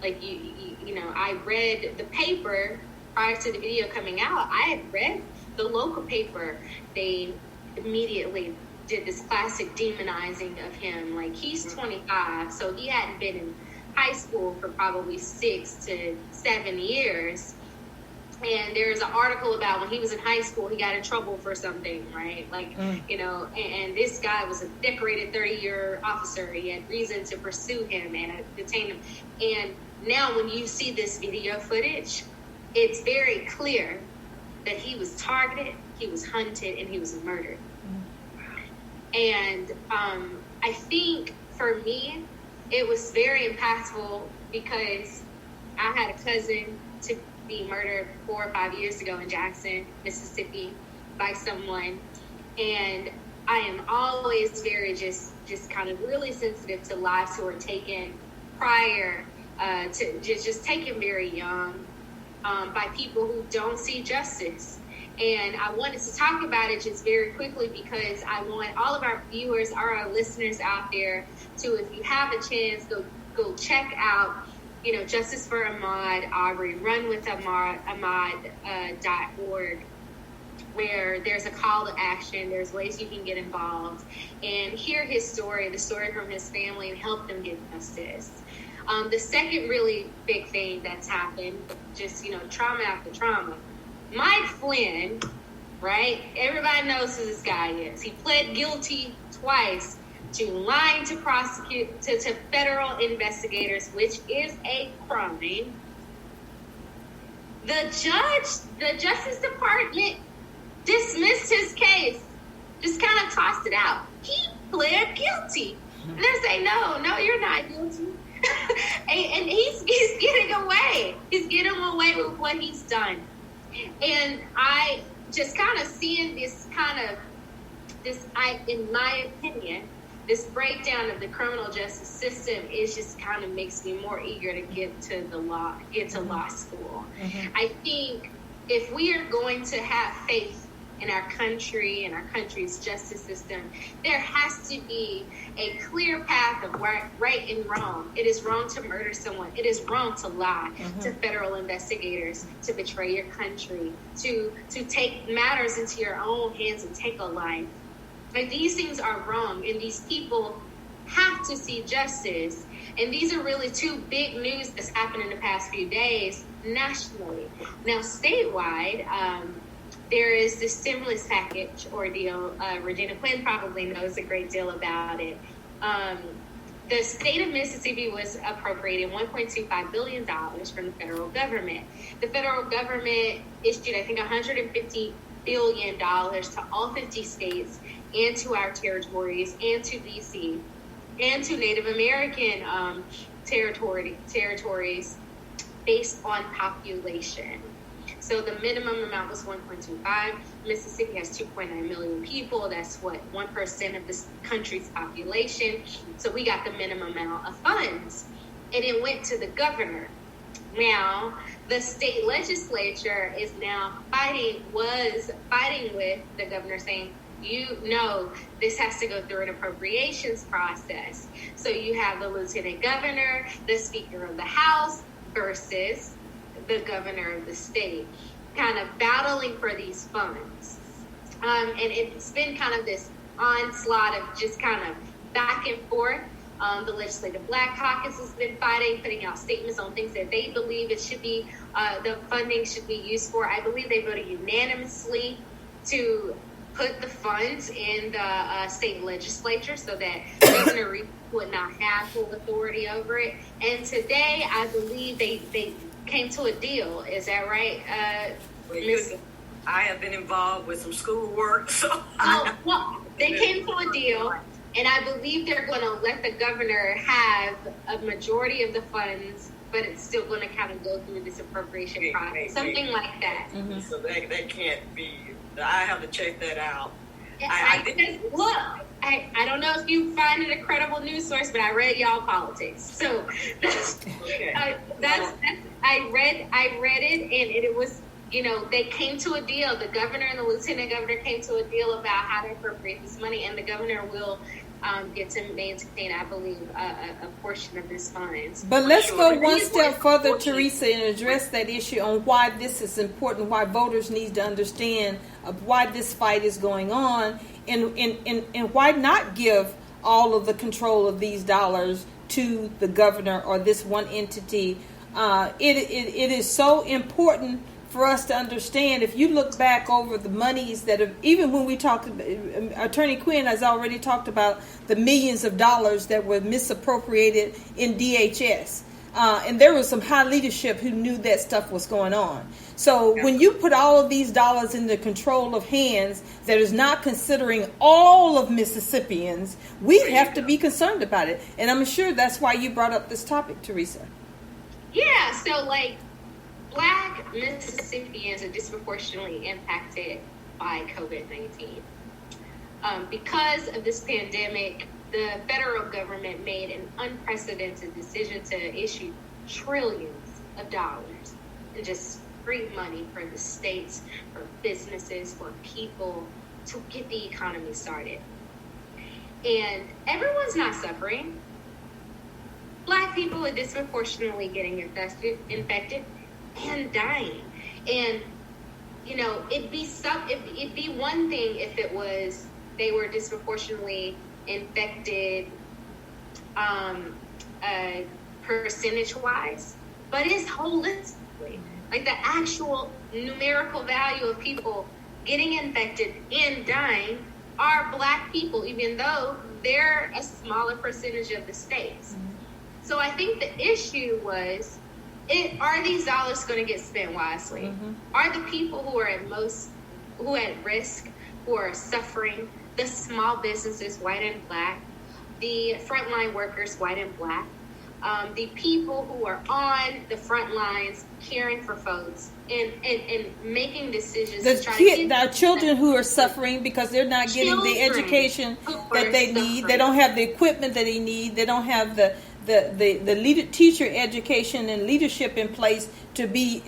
Like, you know, I read the paper prior to the video coming out. I had read the local paper. They immediately did this classic demonizing of him. Like, he's 25, so he hadn't been in high school for probably 6 to 7 years. And there's an article about when he was in high school, he got in trouble for something, right? Like, you know, and this guy was a decorated 30-year officer. He had reason to pursue him and detain him. And now when you see this video footage, it's very clear that he was targeted, he was hunted, and he was murdered. And I think for me, it was very impactful because I had a cousin to be murdered 4 or 5 years ago in Jackson, Mississippi, by someone. And I am always very just kind of really sensitive to lives who are taken prior to just taken very young by people who don't see justice. And I wanted to talk about it just very quickly because I want all of our viewers, our listeners out there to, if you have a chance, go check out, you know, Justice for Ahmaud Arbery, runwithahmaud.org, where there's a call to action, there's ways you can get involved and hear his story, the story from his family, and help them get justice. The second really big thing that's happened, just, you know, trauma after trauma. Mike Flynn, right? Everybody knows who this guy is. He pled guilty twice to lying to federal investigators, which is a crime. The Justice Department dismissed his case, just kind of tossed it out. He pled guilty. And they're saying, no, you're not guilty. and he's getting away. He's getting away with what he's done. And I just kind of seeing in my opinion, this breakdown of the criminal justice system is just kind of makes me more eager to get to law school. Mm-hmm. I think if we are going to have faith in our country and our country's justice system, there has to be a clear path of right and wrong. It is wrong to murder someone. It is wrong to lie to federal investigators, to betray your country, to take matters into your own hands and take a life. Like, these things are wrong, and these people have to see justice. And these are really two big news that's happened in the past few days nationally. Now, statewide, there is the stimulus package ordeal. Regina Quinn probably knows a great deal about it. The state of Mississippi was appropriated $1.25 billion from the federal government. The federal government issued, I think, $150 billion to all 50 states and to our territories and to D.C. and to Native American territories based on population. So the minimum amount was 1.25. Mississippi has 2.9 million people. That's what 1% of this country's population. So we got the minimum amount of funds, and it went to the governor. Now, the state legislature is now was fighting with the governor, saying, you know, this has to go through an appropriations process. So you have the lieutenant governor, the speaker of the House versus the governor of the state, kind of battling for these funds. And it's been kind of this onslaught of just kind of back and forth. The Legislative Black Caucus has been fighting, putting out statements on things that they believe it should be, the funding should be used for. I believe they voted unanimously to put the funds in the state legislature so that Governor Reed would not have full authority over it. And today, I believe they came to a deal. Is that right, Ms.? I have been involved with some schoolwork, so. Well, they came to a deal. And I believe they're going to let the governor have a majority of the funds, but it's still going to kind of go through this appropriation process, something like that. Mm-hmm. So that can't be. I have to check that out. I don't know if you find it a credible news source, but I read Y'all Politics, so I read it, and it was. You know, they came to a deal. The governor and the lieutenant governor came to a deal about how to appropriate this money, and the governor will get to maintain, I believe, a portion of his funds. But let's go one step further, Teresa, and address that issue on why this is important, why voters need to understand of why this fight is going on, and why not give all of the control of these dollars to the governor or this one entity. It is so important for us to understand. If you look back over the monies that have, even when we talked, Attorney Quinn has already talked about the millions of dollars that were misappropriated in DHS. And there was some high leadership who knew that stuff was going on. So when you put all of these dollars in the control of hands that is not considering all of Mississippians, we have to be concerned about it. And I'm sure that's why you brought up this topic, Teresa. Yeah, so like, Black Mississippians are disproportionately impacted by COVID-19. Because of this pandemic, the federal government made an unprecedented decision to issue trillions of dollars and just free money for the states, for businesses, for people to get the economy started. And everyone's not suffering. Black people are disproportionately getting infected and dying. And you know, it'd be one thing if it was they were disproportionately infected percentage wise, but it's holistically, like the actual numerical value of people getting infected and dying are Black people, even though they're a smaller percentage of the states. Mm-hmm. So I think the issue was, are these dollars going to get spent wisely? Mm-hmm. Are the people who are who at risk, who are suffering, the small businesses, white and Black, the frontline workers, white and Black, the people who are on the front lines caring for folks and making decisions. Our children who are suffering because they're not getting the education that they need. They don't have the equipment that they need. They don't have the teacher education and leadership in place to be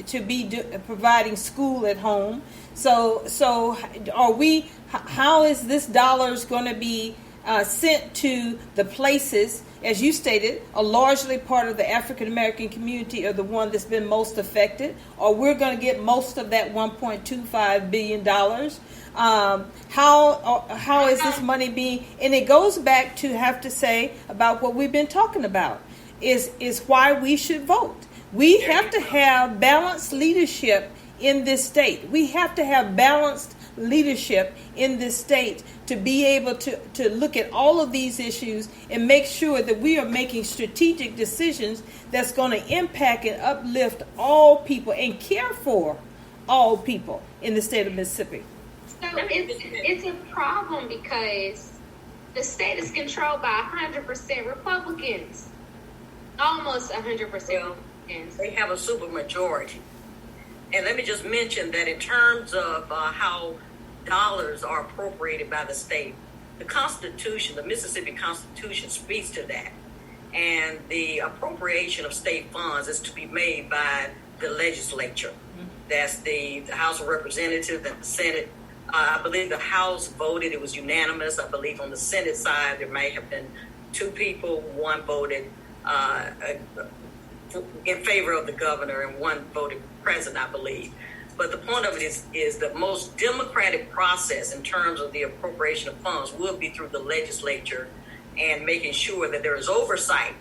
providing school at home. So are we? How is this dollars going to be sent to the places, as you stated, are largely part of the African American community are the one that's been most affected, or we're going to get most of that $1.25 billion? How is this money being? And it goes back to have to say about what we've been talking about is why we should vote. We have to have balanced leadership in this state. We have to have balanced leadership in this state to be able to look at all of these issues and make sure that we are making strategic decisions that's going to impact and uplift all people and care for all people in the state of Mississippi. So it's a problem because the state is controlled by 100% Republicans, almost 100% Republicans. They have a super majority. And let me just mention that in terms of how dollars are appropriated by the state, the Constitution, the Mississippi Constitution speaks to that. And the appropriation of state funds is to be made by the legislature. That's the House of Representatives and the Senate. I believe the House voted, it was unanimous. I believe on the Senate side, there may have been two people, one voted in favor of the governor and one voted president, I believe. But the point of it is the most democratic process in terms of the appropriation of funds will be through the legislature and making sure that there is oversight.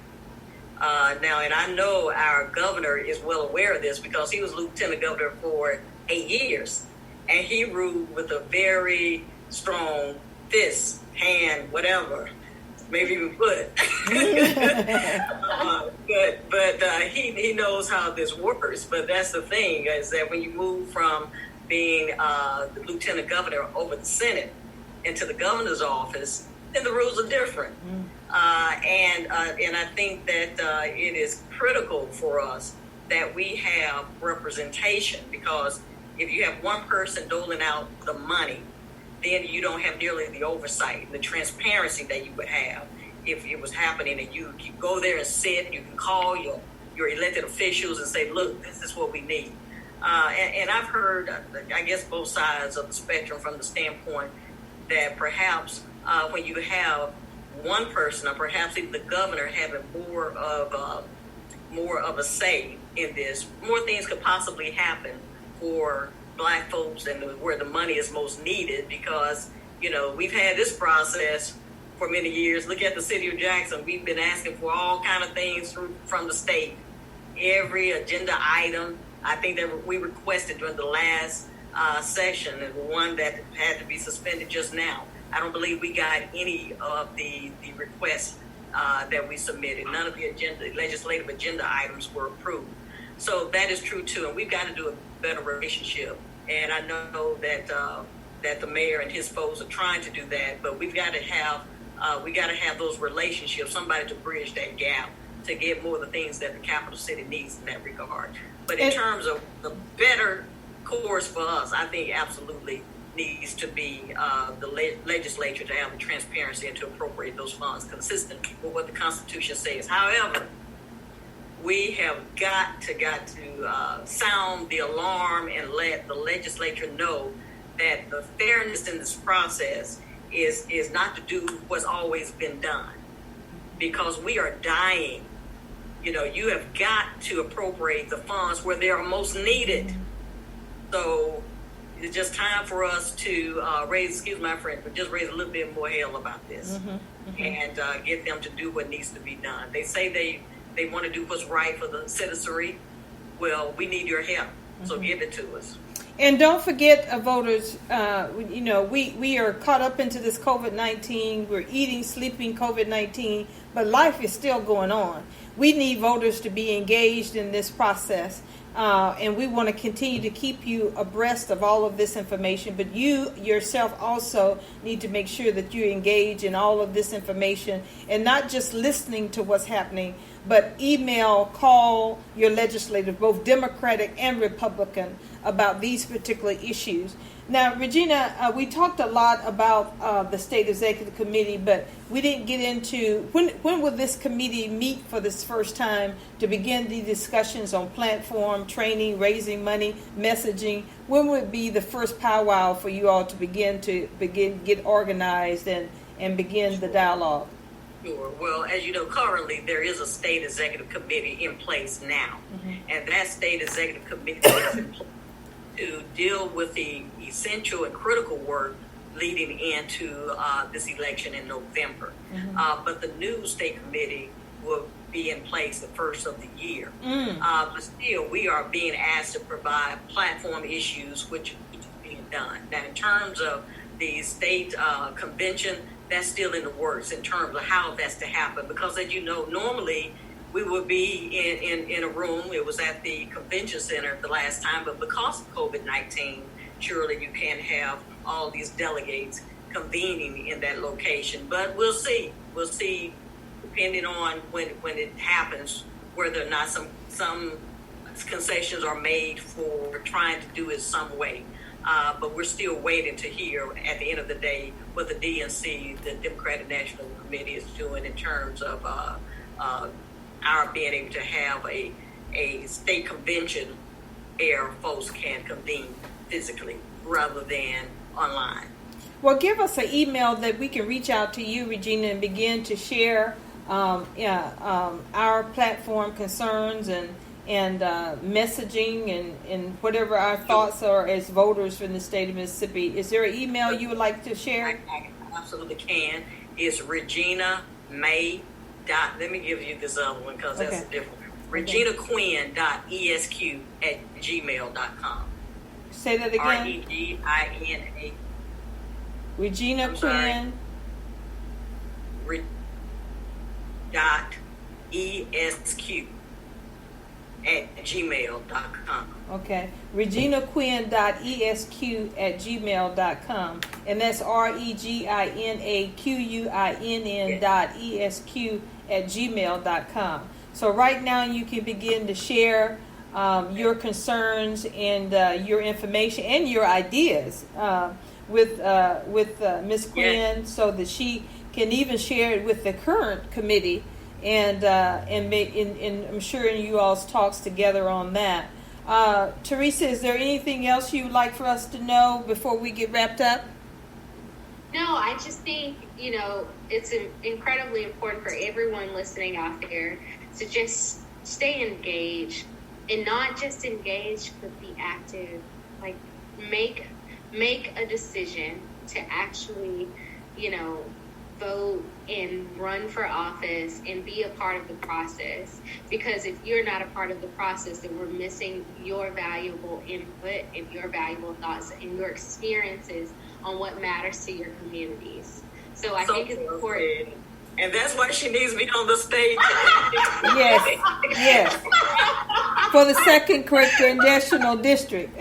Now, and I know our governor is well aware of this because he was lieutenant governor for 8 years, and he ruled with a very strong fist, hand, whatever, maybe even foot. But he knows how this works. But that's the thing, is that when you move from being the lieutenant governor over the Senate into the governor's office, then the rules are different. And I think that it is critical for us that we have representation, because if you have one person doling out the money, then you don't have nearly the oversight, the transparency that you would have if it was happening, and you can go there and sit, you can call your elected officials and say, look, this is what we need. And I've heard, I guess, both sides of the spectrum from the standpoint that perhaps when you have one person, or perhaps even the governor having more of a say in this, more things could possibly happen for Black folks and where the money is most needed, because, you know, we've had this process for many years. Look at the city of Jackson. We've been asking for all kind of things from the state. Every agenda item, I think that we requested during the last session, and the one that had to be suspended just now. I don't believe we got any of the requests that we submitted. None of the legislative agenda items were approved. So that is true too, and we've got to do a better relationship. And I know that the mayor and his folks are trying to do that, but we've got to have those relationships, somebody to bridge that gap to get more of the things that the capital city needs in that regard. But in terms of the better course for us, I think absolutely needs to be the legislature to have the transparency and to appropriate those funds consistent with what the Constitution says. However, we have got to sound the alarm and let the legislature know that the fairness in this process is not to do what's always been done, because we are dying. You know, you have got to appropriate the funds where they are most needed. So it's just time for us to raise a little bit more hell about this, and get them to do what needs to be done. They say they want to do what's right for the citizenry. Well, we need your help, so give it to us. And don't forget, voters, you know, we are caught up into this COVID-19. We're eating, sleeping COVID-19, but life is still going on. We need voters to be engaged in this process, and we want to continue to keep you abreast of all of this information. But you yourself also need to make sure that you engage in all of this information and not just listening to what's happening, but email, call your legislators, both Democratic and Republican, about these particular issues. Now, Regina, we talked a lot about the State Executive Committee, but we didn't get into when will this committee meet for this first time to begin the discussions on platform, training, raising money, messaging. When would be the first powwow for you all to get organized and begin the dialogue? Sure. Well, as you know, currently there is a State Executive Committee in place now, and that State Executive Committee is in place to deal with the essential and critical work leading into this election in November. But the new state committee will be in place the first of the year. But still, we are being asked to provide platform issues, which is being done. Now, in terms of the state convention, that's still in the works in terms of how that's to happen. Because as you know, normally we would be in a room. It was at the convention center the last time, but because of COVID-19, surely you can't have all these delegates convening in that location. But we'll see. We'll see, depending on when it happens, whether or not some concessions are made for trying to do it some way. But we're still waiting to hear at the end of the day what the DNC, the Democratic National Committee, is doing in terms of our being able to have a state convention where folks can convene physically rather than online. Well, give us an email that we can reach out to you, Regina, and begin to share our platform concerns and messaging and whatever our thoughts are as voters from the state of Mississippi. Is there an email you would like to share? I absolutely can. It's Regina May. Let me give you this other one because that's different. ReginaQuinn.esq@gmail.com. Say that again. REGINA. Regina Quinn. ESQ@gmail.com. Okay. ReginaQuinn.esq@gmail.com. And that's ReginaQuinn.esq@gmail.com. So right now you can begin to share your concerns and your information and your ideas with Ms. Quinn, so that she can even share it with the current committee, and I'm sure in you all's talks together on that. Teresa, is there anything else you would like for us to know before we get wrapped up? No, I just think, it's incredibly important for everyone listening out there to just stay engaged, and not just engaged, but be active. Like, make a decision to actually, vote and run for office and be a part of the process. Because if you're not a part of the process, then we're missing your valuable input and your valuable thoughts and your experiences on what matters to your communities. So I think it's important. And that's why she needs me on the stage. Yes. For the 2nd Congressional District.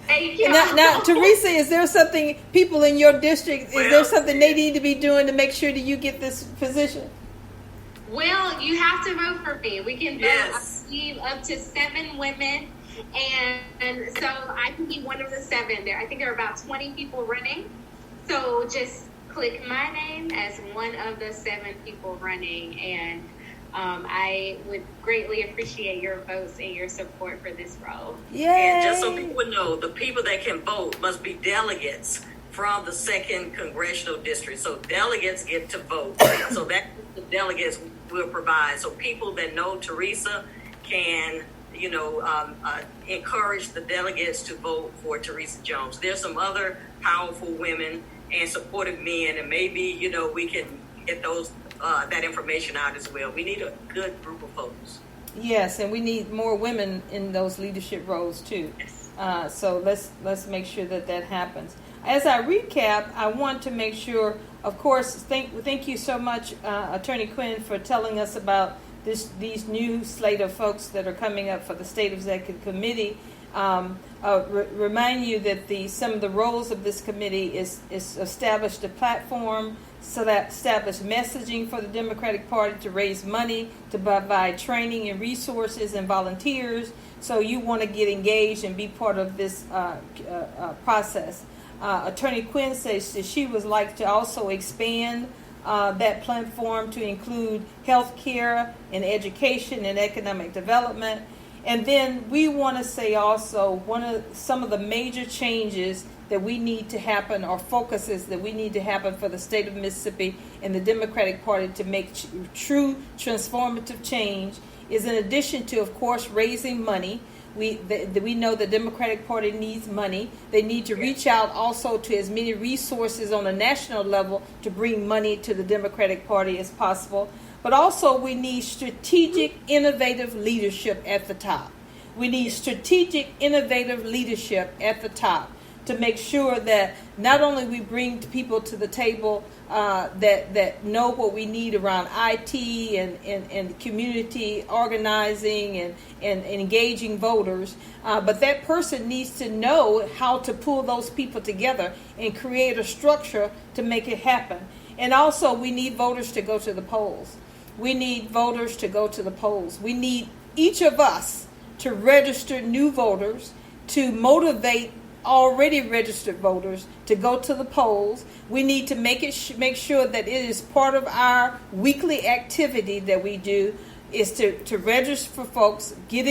Thank you. Now, Teresa, is there something people in your district, is there something they need to be doing to make sure that you get this position? Well, you have to vote for me. We can vote up to 7 women, and so I can be one of the 7 there. I think there are about 20 people running. So just click my name as one of the 7 people running, and I would greatly appreciate your votes and your support for this role. Yay. And just so people know, the people that can vote must be delegates from the 2nd Congressional District. So delegates get to vote. So that the delegates will provide. So people that know Teresa can, encourage the delegates to vote for Teresa Jones. There's some other powerful women and supportive men, and maybe, we can get those that information out as well. We need a good group of folks. Yes, and we need more women in those leadership roles too. Yes. So let's make sure that happens. As I recap, I want to make sure, of course, thank you so much, Attorney Quinn, for telling us about these new slate of folks that are coming up for the State Executive Committee. Remind you that some of the roles of this committee is establish the platform, so that establish messaging for the Democratic Party, to raise money, to provide training and resources and volunteers. So you want to get engaged and be part of this process. Attorney Quinn says that she would like to also expand that platform to include health care and education and economic development. And then we want to say also some of the major changes that we need to happen, or focuses that we need to happen for the state of Mississippi and the Democratic Party to make true transformative change, is in addition to, of course, raising money. We know the Democratic Party needs money. They need to reach out also to as many resources on a national level to bring money to the Democratic Party as possible. But also we need strategic, innovative leadership at the top. We need strategic, innovative leadership at the top to make sure that not only we bring people to the table that know what we need around IT and community organizing and engaging voters, but that person needs to know how to pull those people together and create a structure to make it happen. And also we need voters to go to the polls. We need voters to go to the polls. We need each of us to register new voters, to motivate already registered voters to go to the polls. We need to make sure that it is part of our weekly activity that we do, is to register for folks, get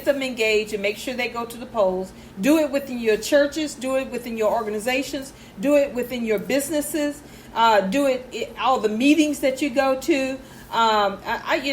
them engaged, and make sure they go to the polls. Do it within your churches, do it within your organizations, do it within your businesses, do it all the meetings that you go to. I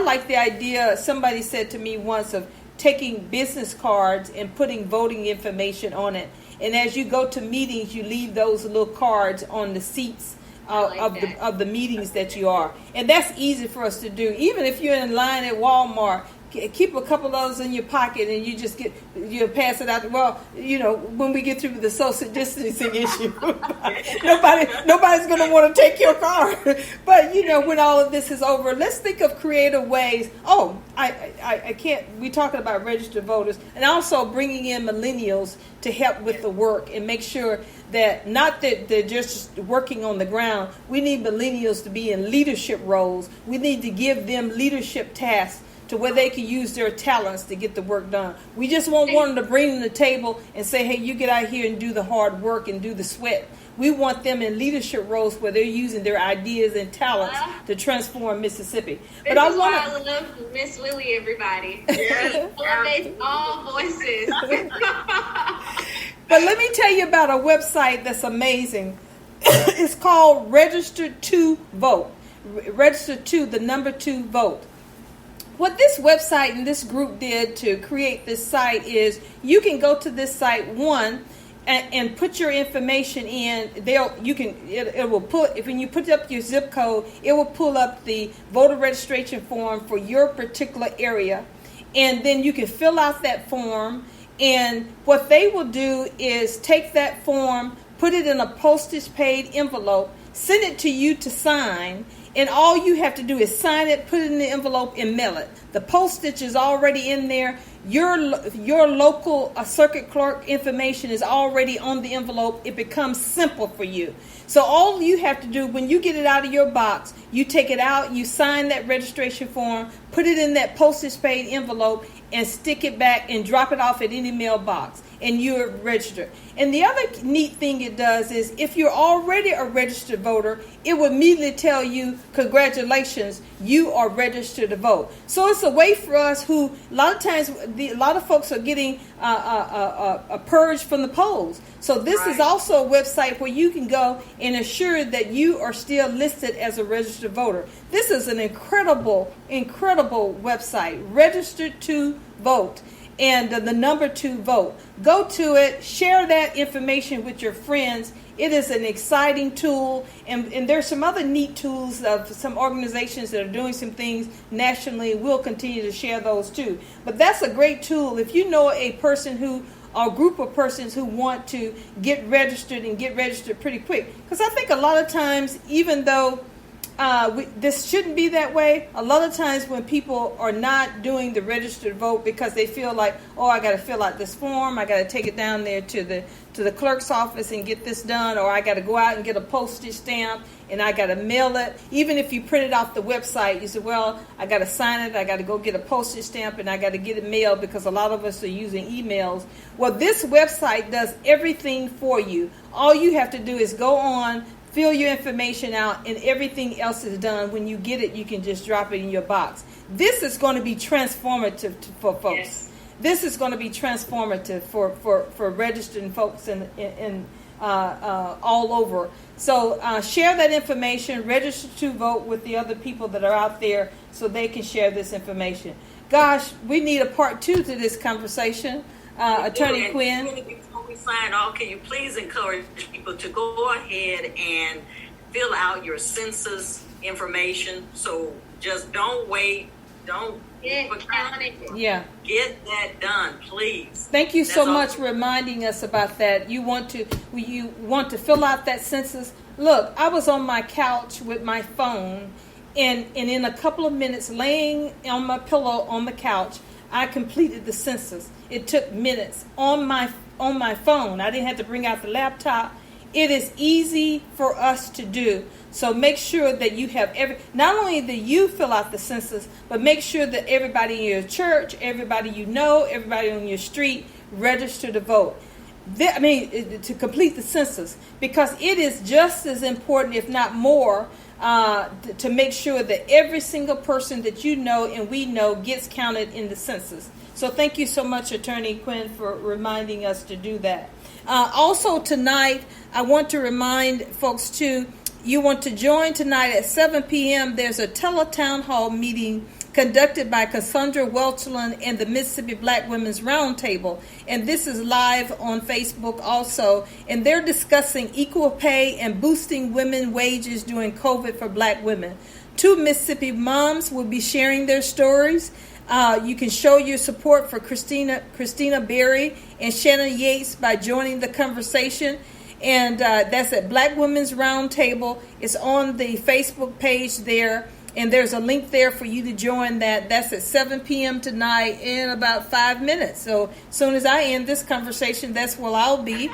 like the idea. Somebody said to me once of taking business cards and putting voting information on it. And as you go to meetings, you leave those little cards on the seats of the meetings that you are. And that's easy for us to do. Even if you're in line at Walmart, keep a couple of those in your pocket and you pass it out. Well, when we get through with the social distancing issue, nobody's going to want to take your card. But, when all of this is over, let's think of creative ways. I can't, we're talking about registered voters, and also bringing in millennials to help with the work and make sure that not that they're just working on the ground. We need millennials to be in leadership roles. We need to give them leadership tasks to where they can use their talents to get the work done. We just won't want them to bring them to the table and say, hey, you get out here and do the hard work and do the sweat. We want them in leadership roles where they're using their ideas and talents to transform Mississippi. But I love Miss Lily, everybody. Yes. Elevates all voices. But let me tell you about a website that's amazing. It's called Registered to Vote. Registered to the number 2 vote. What this website and this group did to create this site is you can go to this site, and put your information in. It will pull, if when you put up your zip code, it will pull up the voter registration form for your particular area, and then you can fill out that form. And what they will do is take that form, put it in a postage paid envelope, send it to you to sign. And all you have to do is sign it, put it in the envelope, and mail it. The postage is already in there. Your local circuit clerk information is already on the envelope. It becomes simple for you. So all you have to do when you get it out of your box, you take it out, you sign that registration form, put it in that postage paid envelope, and stick it back and drop it off at any mailbox, and you're registered. And the other neat thing it does is if you're already a registered voter, it will immediately tell you, congratulations, you are registered to vote. So it's a way for us who, a lot of times, a lot of folks are getting a purge from the polls. So this is also a website where you can go and assure that you are still listed as a registered voter. This is an incredible website, Registered to Vote. And the number 2 vote. Go to it, share that information with your friends. It is an exciting tool, and there's some other neat tools of some organizations that are doing some things nationally. We'll continue to share those too. But that's a great tool. If you know a person or a group of persons who want to get registered and get registered pretty quick. Because I think a lot of times, even though this shouldn't be that way. A lot of times when people are not doing the registered vote because they feel like, I got to fill out this form, I got to take it down there to the clerk's office and get this done, or I got to go out and get a postage stamp and I got to mail it. Even if you print it off the website, you say, I got to sign it, I got to go get a postage stamp, and I got to get it mailed because a lot of us are using emails. Well, this website does everything for you. All you have to do is go on, fill your information out, and everything else is done. When you get it, you can just drop it in your box. This is going to be transformative for folks. Yes. This is going to be transformative for registered folks in all over. So share that information, register to vote with the other people that are out there so they can share this information. Gosh, we need a part 2 to this conversation. Attorney Quinn. Before we sign off, can you please encourage people to go ahead and fill out your census information? So just don't wait. Don't get that done, please. Thank you so much for reminding us about that. You want to fill out that census. Look, I was on my couch with my phone, and in a couple of minutes, laying on my pillow on the couch, I completed the census. It took minutes on my phone. I didn't have to bring out the laptop, It is easy for us to do. So make sure that you have not only that you fill out the census, but make sure that everybody in your church, everybody you know, everybody on your street register to vote. To complete the census, because it is just as important, if not more, to make sure that every single person that you know and we know gets counted in the census. So thank you so much, Attorney Quinn, for reminding us to do that. Also tonight, I want to remind folks too, you want to join tonight at 7 p.m. There's a teletown hall meeting conducted by Cassandra Welchland and the Mississippi Black Women's Roundtable. And this is live on Facebook also. And they're discussing equal pay and boosting women wages during COVID for Black women. 2 Mississippi moms will be sharing their stories. You can show your support for Christina Berry and Shannon Yates by joining the conversation. And that's at Black Women's Roundtable. It's on the Facebook page there. And there's a link there for you to join that. That's at 7 p.m. tonight in about 5 minutes. So as soon as I end this conversation, that's where I'll be.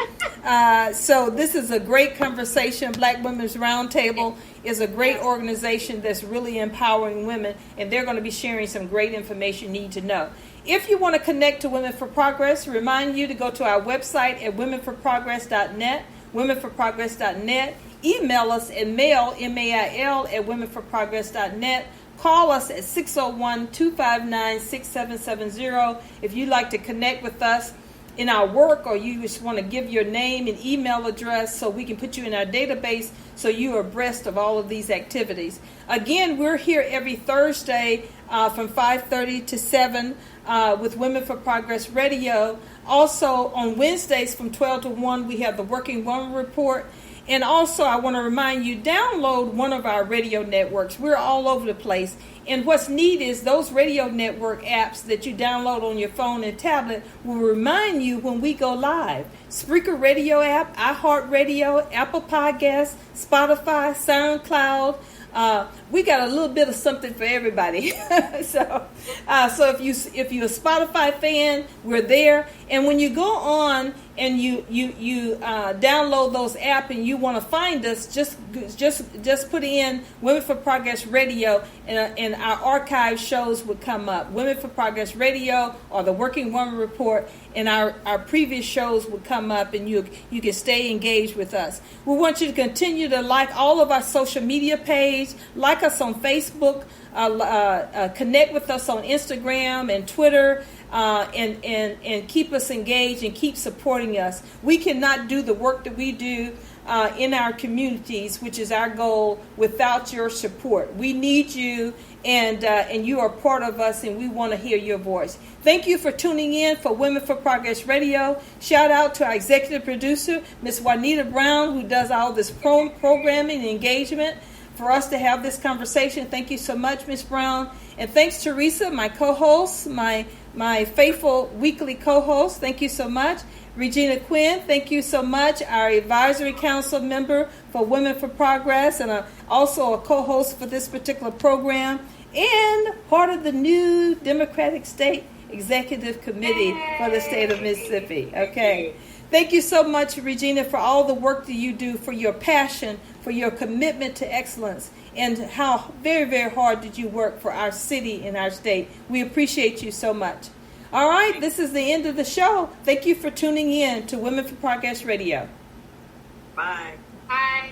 So this is a great conversation. Black Women's Roundtable is a great organization that's really empowering women. And they're going to be sharing some great information you need to know. If you want to connect to Women for Progress, remind you to go to our website at womenforprogress.net, womenforprogress.net. Email us at mail, M-A-I-L, at womenforprogress.net. Call us at 601-259-6770 if you'd like to connect with us in our work, or you just want to give your name and email address so we can put you in our database so you are abreast of all of these activities. Again, we're here every Thursday from 5:30 to 7 with Women for Progress Radio. Also on Wednesdays from 12 to 1, we have the Working Woman Report. And also, I want to remind you, download one of our radio networks. We're all over the place. And what's neat is those radio network apps that you download on your phone and tablet will remind you when we go live. Spreaker Radio app, iHeartRadio, Apple Podcasts, Spotify, SoundCloud. We got a little bit of something for everybody. So if you're a Spotify fan, we're there. And when you go on and you download those apps and you want to find us, just put in Women for Progress Radio, and our archive shows would come up. Women for Progress Radio or the Working Woman Report, and our previous shows would come up, and you can stay engaged with us. We want you to continue to like all of our social media page, like us on Facebook, connect with us on Instagram and Twitter, and keep us engaged and keep supporting us. We cannot do the work that we do in our communities, which is our goal, without your support. We need you, and you are part of us, and we want to hear your voice. Thank you for tuning in for Women for Progress Radio. Shout out to our executive producer, Miss Juanita Brown, who does all this programming and engagement for us to have this conversation. Thank you so much, Miss Brown. And thanks, Teresa, my co-host, my faithful weekly co-host. Thank you so much. Regina Quinn, thank you so much. Our advisory council member for Women for Progress, and also a co-host for this particular program, and part of the new Democratic State Executive Committee for the state of Mississippi. Okay. Thank you so much, Regina, for all the work that you do, for your passion, for your commitment to excellence, and how very, very hard did you work for our city and our state. We appreciate you so much. All right, this is the end of the show. Thank you for tuning in to Women for Progress Radio. Bye. Bye.